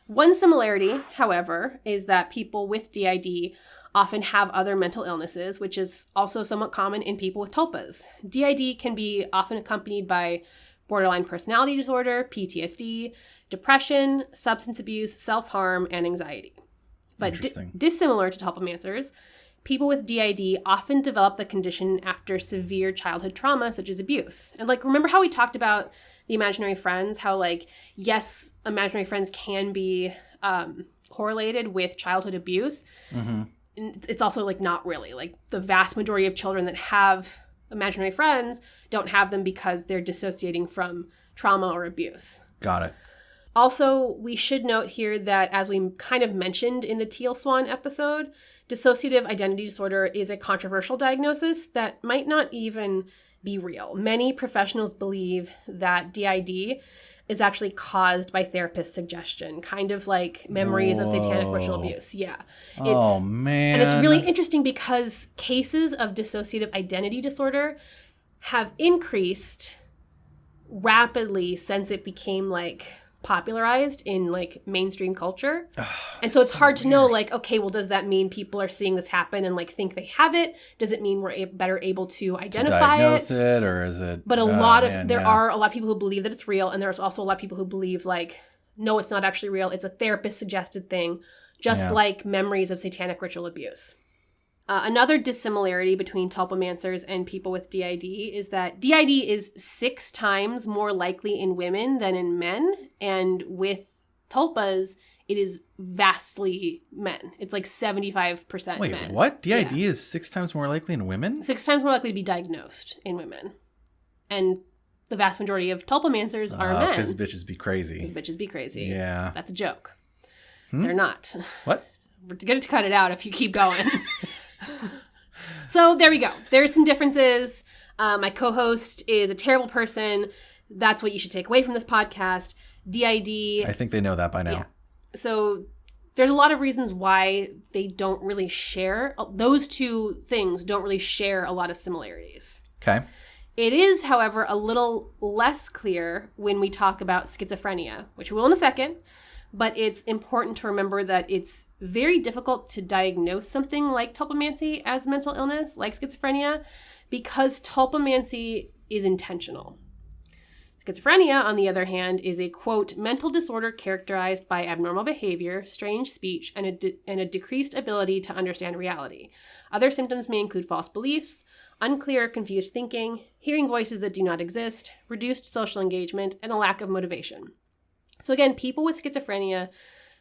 One similarity, however, is that people with DID often have other mental illnesses, which is also somewhat common in people with Tulpas. DID can be often accompanied by borderline personality disorder, PTSD, depression, substance abuse, self-harm, and anxiety. But dissimilar to Tulpamancers, people with DID often develop the condition after severe childhood trauma, such as abuse. And like, remember how we talked about the imaginary friends, how like, yes, imaginary friends can be correlated with childhood abuse. It's also like not really. Like, the vast majority of children that have imaginary friends don't have them because they're dissociating from trauma or abuse. Got it. Also, we should note here that, as we kind of mentioned in the Teal Swan episode, dissociative identity disorder is a controversial diagnosis that might not even be real. Many professionals believe that DID is actually caused by therapist suggestion, kind of like memories of satanic ritual abuse. Yeah. Man. And it's really interesting because cases of dissociative identity disorder have increased rapidly since it became like popularized in like mainstream culture. And so it's hard to know, like, okay, well, does that mean people are seeing this happen and like think they have it? Does it mean we're better able to identify diagnose it, or is it? But there are a lot of people who believe that it's real, and there's also a lot of people who believe like, no, it's not actually real. It's a therapist suggested thing, just like memories of satanic ritual abuse. Another dissimilarity between Tulpamancers and people with DID is that DID is 6 times more likely in women than in men. And with Tulpas, it is vastly men. It's like 75% men. Wait, what? DID is 6 times more likely in women? 6 times more likely to be diagnosed in women. And the vast majority of Tulpamancers are men. Because bitches be crazy. Yeah. That's a joke. They're not. What? We're going to cut it out if you keep going. So there we go. There's some differences. My co-host is a terrible person. That's what you should take away from this podcast. DID. I think they know that by now. Yeah. So there's a lot of reasons why they don't really share. Those 2 things don't really share a lot of similarities. Okay. It is, however, a little less clear when we talk about schizophrenia, which we will in a second. But it's important to remember that it's very difficult to diagnose something like tulpamancy as mental illness, like schizophrenia, because tulpamancy is intentional. Schizophrenia, on the other hand, is a, quote, mental disorder characterized by abnormal behavior, strange speech, and a decreased ability to understand reality. Other symptoms may include false beliefs, unclear or confused thinking, hearing voices that do not exist, reduced social engagement, and a lack of motivation. So again, people with schizophrenia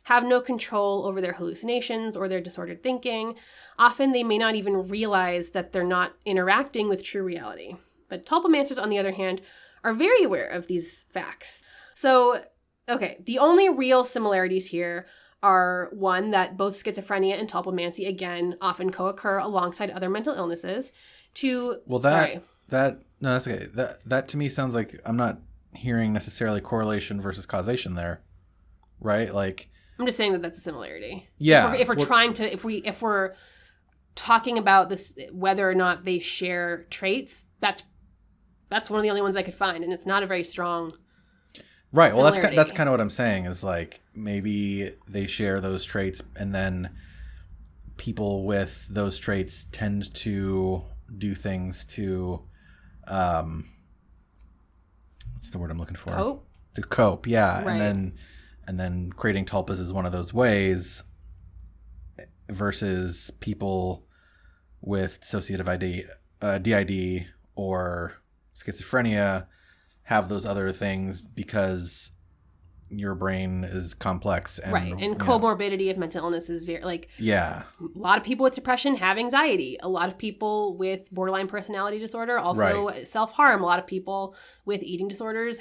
have no control over their hallucinations or their disordered thinking. Often they may not even realize that they're not interacting with true reality. But tulpamancers, on the other hand, are very aware of these facts. So, okay, the only real similarities here are, one, that both schizophrenia and tulpamancy, again, often co-occur alongside other mental illnesses. 2, no, that's okay. That to me sounds like I'm not hearing necessarily correlation versus causation there, right? Like, I'm just saying that that's a similarity. Yeah. If we're talking about this, whether or not they share traits, that's one of the only ones I could find, and it's not a very strong. Right. Well, that's kind of what I'm saying is like maybe they share those traits, and then people with those traits tend to do things to, what's the word I'm looking for? Cope. To cope, yeah. Right. And then creating tulpas is one of those ways, versus people with dissociative DID or schizophrenia have those other things because your brain is complex. And, right. And comorbidity of mental illness is very, like... Yeah. A lot of people with depression have anxiety. A lot of people with borderline personality disorder also self-harm. A lot of people with eating disorders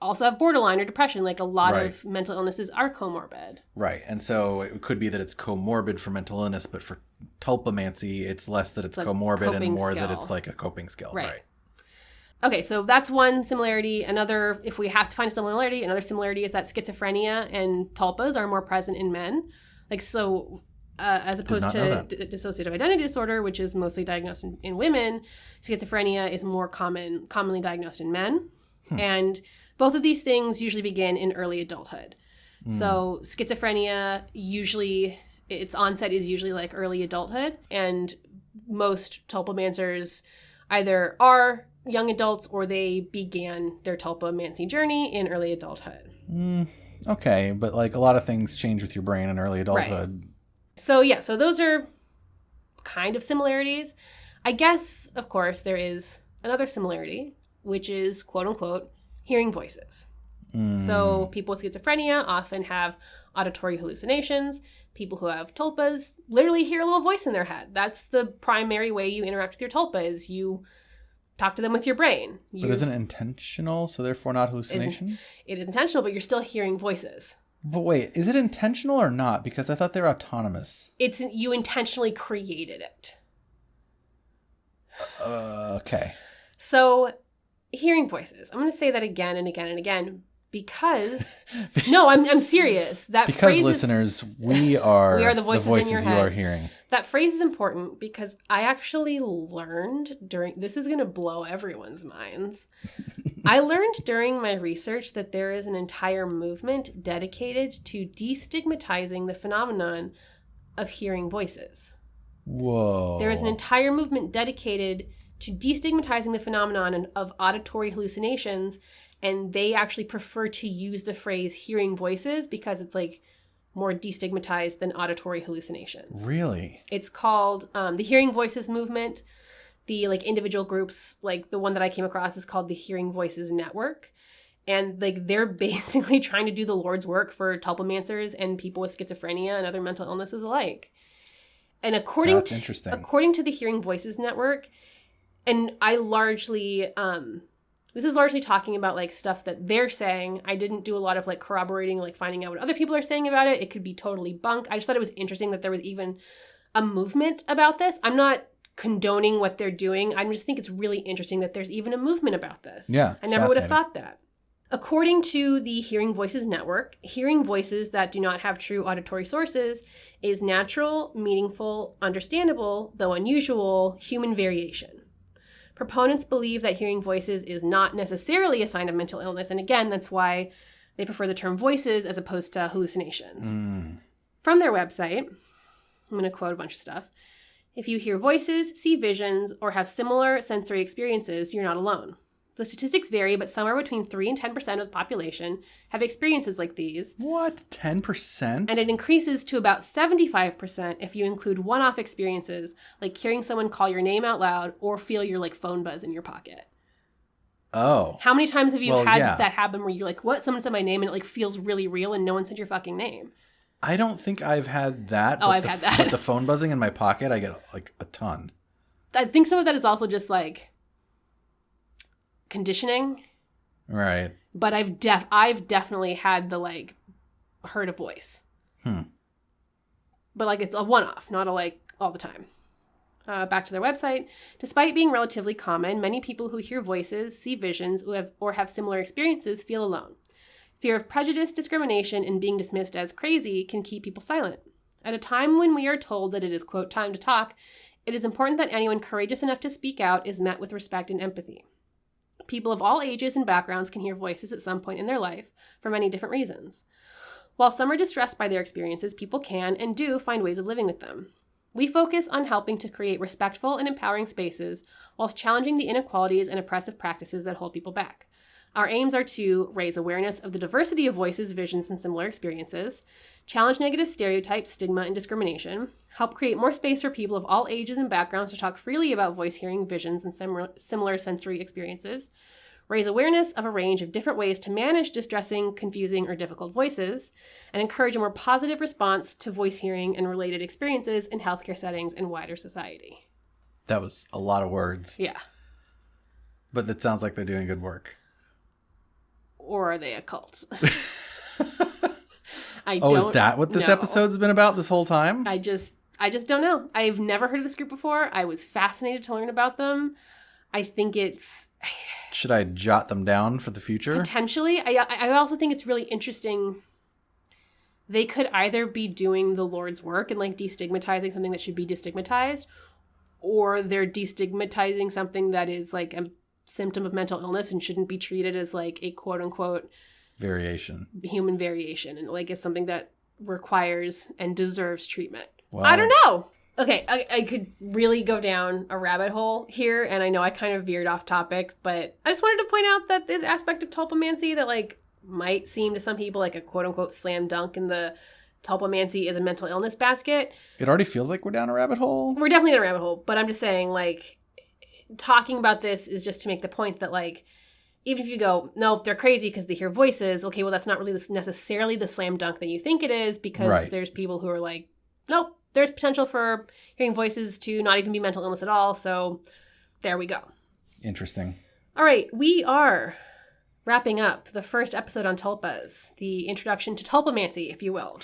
also have borderline or depression. Like, a lot of mental illnesses are comorbid. Right. And so it could be that it's comorbid for mental illness, but for tulpamancy, it's less that it's comorbid and more that it's like a coping skill. Right. Okay, so that's one similarity. Another, if we have to find a similarity, another similarity is that schizophrenia and tulpas are more present in men. Like, so as opposed to dissociative identity disorder, which is mostly diagnosed in women, schizophrenia is more commonly diagnosed in men. And both of these things usually begin in early adulthood. So schizophrenia usually, its onset is usually like early adulthood. And most tulpamancers either are young adults or they began their tulpamancy journey in early adulthood. Okay, but like a lot of things change with your brain in early adulthood. Right. So those are kind of similarities. I guess, of course, there is another similarity, which is, quote unquote, hearing voices. So people with schizophrenia often have auditory hallucinations. People who have tulpas literally hear a little voice in their head. That's the primary way you interact with your tulpa, is you talk to them with your brain. But isn't it intentional, so therefore not hallucination? It is intentional, but you're still hearing voices. But wait, is it intentional or not? Because I thought they were autonomous. You intentionally created it. Okay. So, hearing voices. I'm going to say that again and again and again because... No, I'm serious. Because listeners, we are the voices in your head. You are hearing. That phrase is important because I actually learned this is going to blow everyone's minds. I learned during my research that there is an entire movement dedicated to destigmatizing the phenomenon of hearing voices. Whoa. There is an entire movement dedicated to destigmatizing the phenomenon of auditory hallucinations, and they actually prefer to use the phrase hearing voices because it's like more destigmatized than auditory hallucinations. Really? It's called the Hearing Voices Movement. The like individual groups, like the one that I came across is called the Hearing Voices Network. And like they're basically trying to do the Lord's work for tulpamancers and people with schizophrenia and other mental illnesses alike. And according to the Hearing Voices Network, and I largely this is largely talking about like stuff that they're saying. I didn't do a lot of like corroborating, like finding out what other people are saying about it. It could be totally bunk. I just thought it was interesting that there was even a movement about this. I'm not condoning what they're doing. I just think it's really interesting that there's even a movement about this. Yeah, I never would have thought that. According to the Hearing Voices Network, hearing voices that do not have true auditory sources is natural, meaningful, understandable, though unusual, human variation. Proponents believe that hearing voices is not necessarily a sign of mental illness, and again, that's why they prefer the term voices as opposed to hallucinations. From their website, I'm going to quote a bunch of stuff. If you hear voices, see visions, or have similar sensory experiences, you're not alone. The statistics vary, but somewhere between 3 and 10% of the population have experiences like these. What? 10%? And it increases to about 75% if you include one-off experiences, like hearing someone call your name out loud or feel your like phone buzz in your pocket. Oh. How many times have you had that happen where you're like, what? Someone said my name and it like feels really real and no one said your fucking name. I don't think I've had that. Oh, I've had that. But the phone buzzing in my pocket, I get like a ton. I think some of that is also just like conditioning. Right. But I've definitely had the like heard a voice. But like it's a one-off, not a like all the time. Back to their website. Despite being relatively common, many people who hear voices, see visions, or have similar experiences feel alone. Fear of prejudice, discrimination, and being dismissed as crazy can keep people silent. At a time when we are told that it is, quote, time to talk, it is important that anyone courageous enough to speak out is met with respect and empathy. People of all ages and backgrounds can hear voices at some point in their life for many different reasons. While some are distressed by their experiences, people can and do find ways of living with them. We focus on helping to create respectful and empowering spaces whilst challenging the inequalities and oppressive practices that hold people back. Our aims are to raise awareness of the diversity of voices, visions, and similar experiences, challenge negative stereotypes, stigma, and discrimination, help create more space for people of all ages and backgrounds to talk freely about voice hearing, visions, and similar sensory experiences, raise awareness of a range of different ways to manage distressing, confusing, or difficult voices, and encourage a more positive response to voice hearing and related experiences in healthcare settings and wider society. That was a lot of words. Yeah. But that sounds like they're doing good work. Or are they a cult? Is that what this episode's been about this whole time? I just don't know. I've never heard of this group before. I was fascinated to learn about them. I think it's... Should I jot them down for the future? Potentially. I also think it's really interesting. They could either be doing the Lord's work and like destigmatizing something that should be destigmatized, or they're destigmatizing something that is like a symptom of mental illness and shouldn't be treated as like a quote unquote human variation, and like it's something that requires and deserves treatment. Wow. I don't know. Okay, I could really go down a rabbit hole here, and I know I kind of veered off topic, but I just wanted to point out that this aspect of tulpamancy that like might seem to some people like a quote unquote slam dunk in the tulpamancy is a mental illness basket. It already feels like we're down a rabbit hole. We're definitely in a rabbit hole, but I'm just saying like talking about this is just to make the point that like even if you go, nope, they're crazy because they hear voices, okay, well that's not really necessarily the slam dunk that you think it is, because there's people who are like, nope, there's potential for hearing voices to not even be mental illness at all. So there we go. Interesting. All right. We are wrapping up the first episode on tulpas, the introduction to tulpamancy, if you will.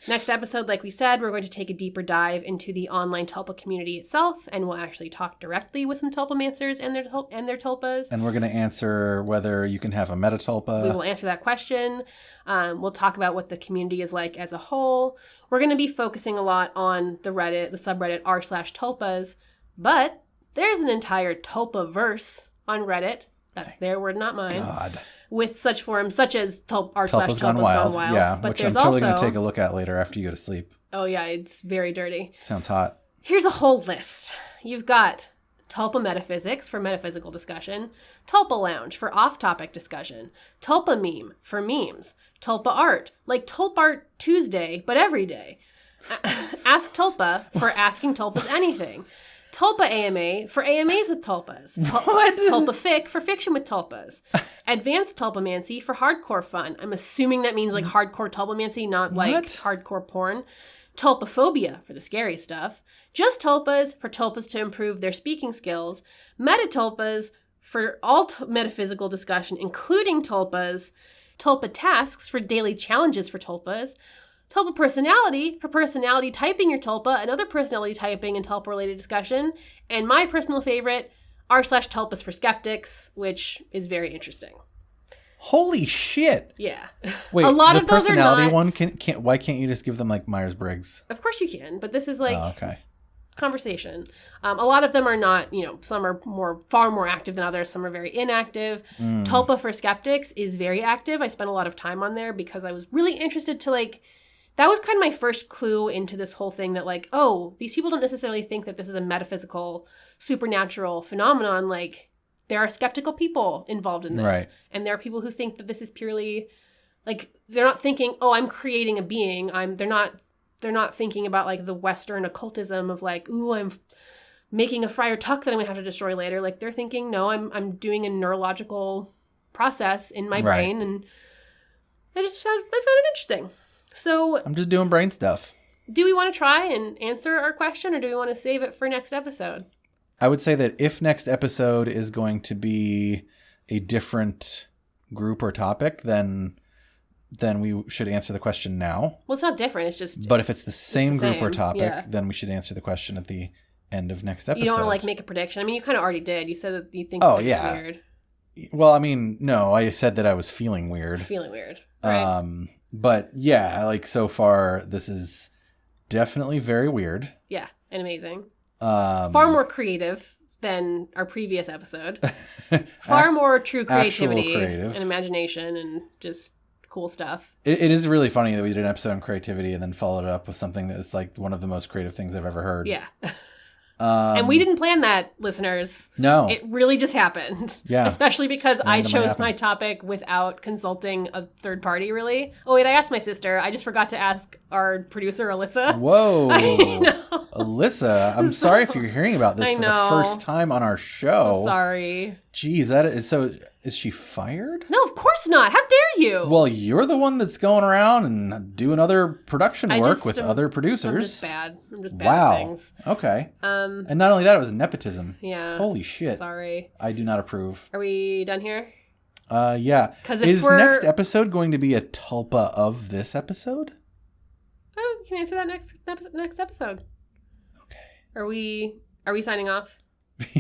Next episode, like we said, we're going to take a deeper dive into the online tulpa community itself, and we'll actually talk directly with some tulpamancers and their tulpas. And we're going to answer whether you can have a metatulpa. We will answer that question. We'll talk about what the community is like as a whole. We're going to be focusing a lot on the subreddit r/tulpas, but there's an entire tulpaverse on Reddit. That's their word, not mine. God. With such forums such as r/tulpas gone wild. Yeah, but which I'm totally going to take a look at later after you go to sleep. Oh yeah, it's very dirty. Sounds hot. Here's a whole list. You've got Tulpa Metaphysics for metaphysical discussion, Tulpa Lounge for off-topic discussion, Tulpa Meme for memes, Tulpa Art, like Tulpa Art Tuesday, but every day. Ask Tulpa for asking tulpas anything. Tulpa AMA for AMAs with tulpas. Tulpa Fic for fiction with tulpas. Advanced Tulpamancy for hardcore fun. I'm assuming that means like hardcore tulpamancy, not like hardcore porn. Tulpaphobia for the scary stuff. Just Tulpas for tulpas to improve their speaking skills. Metatulpas for all metaphysical discussion, including tulpas. Tulpa Tasks for daily challenges for tulpas. Tulpa Personality for personality typing your tulpa and other personality typing and tulpa-related discussion. And my personal favorite, r/tulpas for skeptics, which is very interesting. Holy shit! Yeah. Wait, a lot the of those personality are not... one, can't why can't you just give them like Myers-Briggs? Of course you can, but this is like okay. Conversation. A lot of them are not, some are far more active than others. Some are very inactive. Tulpa for skeptics is very active. I spent a lot of time on there because I was really interested to like... That was kind of my first clue into this whole thing that like, oh, these people don't necessarily think that this is a metaphysical, supernatural phenomenon. Like, there are skeptical people involved in this. Right. And there are people who think that this is purely, like, they're not thinking, oh, I'm creating a being. They're not thinking about, like, the Western occultism of, like, ooh, I'm making a Friar Tuck that I'm going to have to destroy later. Like, they're thinking, no, I'm doing a neurological process in my brain. And I found it interesting. So I'm just doing brain stuff. Do we want to try and answer our question, or do we want to save it for next episode? I would say that if next episode is going to be a different group or topic, then we should answer the question now. Well, it's not different. It's just... But if it's the same group or topic, then we should answer the question at the end of next episode. You don't want to like make a prediction? I mean, you kind of already did. You said that you think it's weird. Well, I mean, no, I said that I was feeling weird. Right. But yeah, like so far, this is definitely very weird. Yeah, and amazing. Far more creative than our previous episode. Far more true creativity and imagination and just cool stuff. It is really funny that we did an episode on creativity and then followed it up with something that's like one of the most creative things I've ever heard. Yeah. And we didn't plan that, listeners. No. It really just happened. Yeah. Especially because I chose my topic without consulting a third party, really. Oh, wait, I asked my sister. I just forgot to ask our producer, Alyssa. Whoa. Alyssa, I'm sorry if you're hearing about this for the first time on our show. I'm sorry. Jeez, that is so... Is she fired? No, of course not. How dare you? Well, you're the one that's going around and doing other production work with other producers. I'm just bad. At things. Okay. And not only that, it was nepotism. Yeah. Holy shit. Sorry. I do not approve. Are we done here? Yeah. Is next episode going to be a Tulpa of this episode? Oh, you can answer that next episode. Okay. Are we signing off?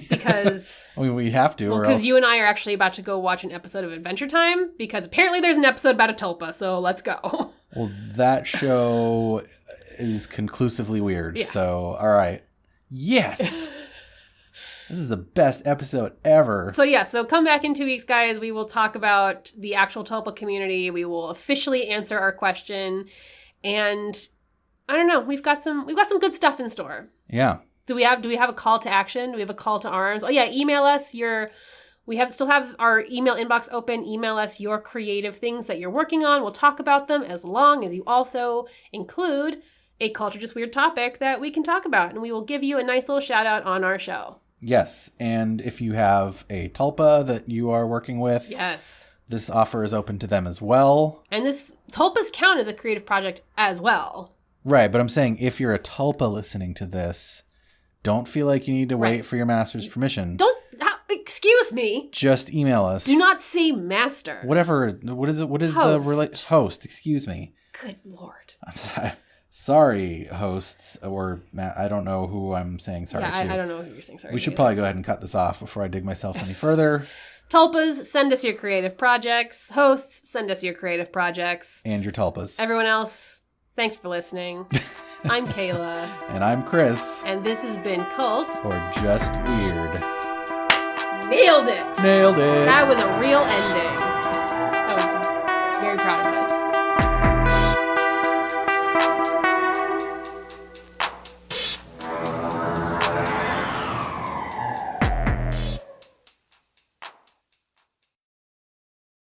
Because I mean, we have to. Well, because you and I are actually about to go watch an episode of Adventure Time, because apparently there's an episode about a tulpa, so let's go. Well, that show is conclusively weird. Yeah. So, all right. Yes. This is the best episode ever. So come back in 2 weeks, guys. We will talk about the actual Tulpa community. We will officially answer our question, and I don't know. We've got some good stuff in store. Yeah. Do we have a call to action? Do we have a call to arms? Oh yeah, email us still have our email inbox open. Email us your creative things that you're working on. We'll talk about them, as long as you also include a culture just weird topic that we can talk about, and we will give you a nice little shout out on our show. Yes, and if you have a tulpa that you are working with, yes, this offer is open to them as well. And this tulpas count as a creative project as well. Right, but I'm saying if you're a tulpa listening to this, don't feel like you need to wait for your master's permission. Excuse me. Just email us. Do not say master. Whatever. What is it? What is host. Host? Excuse me. Good Lord. I'm sorry, hosts, or I don't know who I'm saying sorry to. I don't know who you're saying sorry to. We should probably go ahead and cut this off before I dig myself any further. Tulpas, send us your creative projects. Hosts, send us your creative projects. And your tulpas. Everyone else, thanks for listening. I'm Kayla. And I'm Chris. And this has been Cult. Or Just Weird. Nailed it. Nailed it. That was a real ending. I was very proud of that.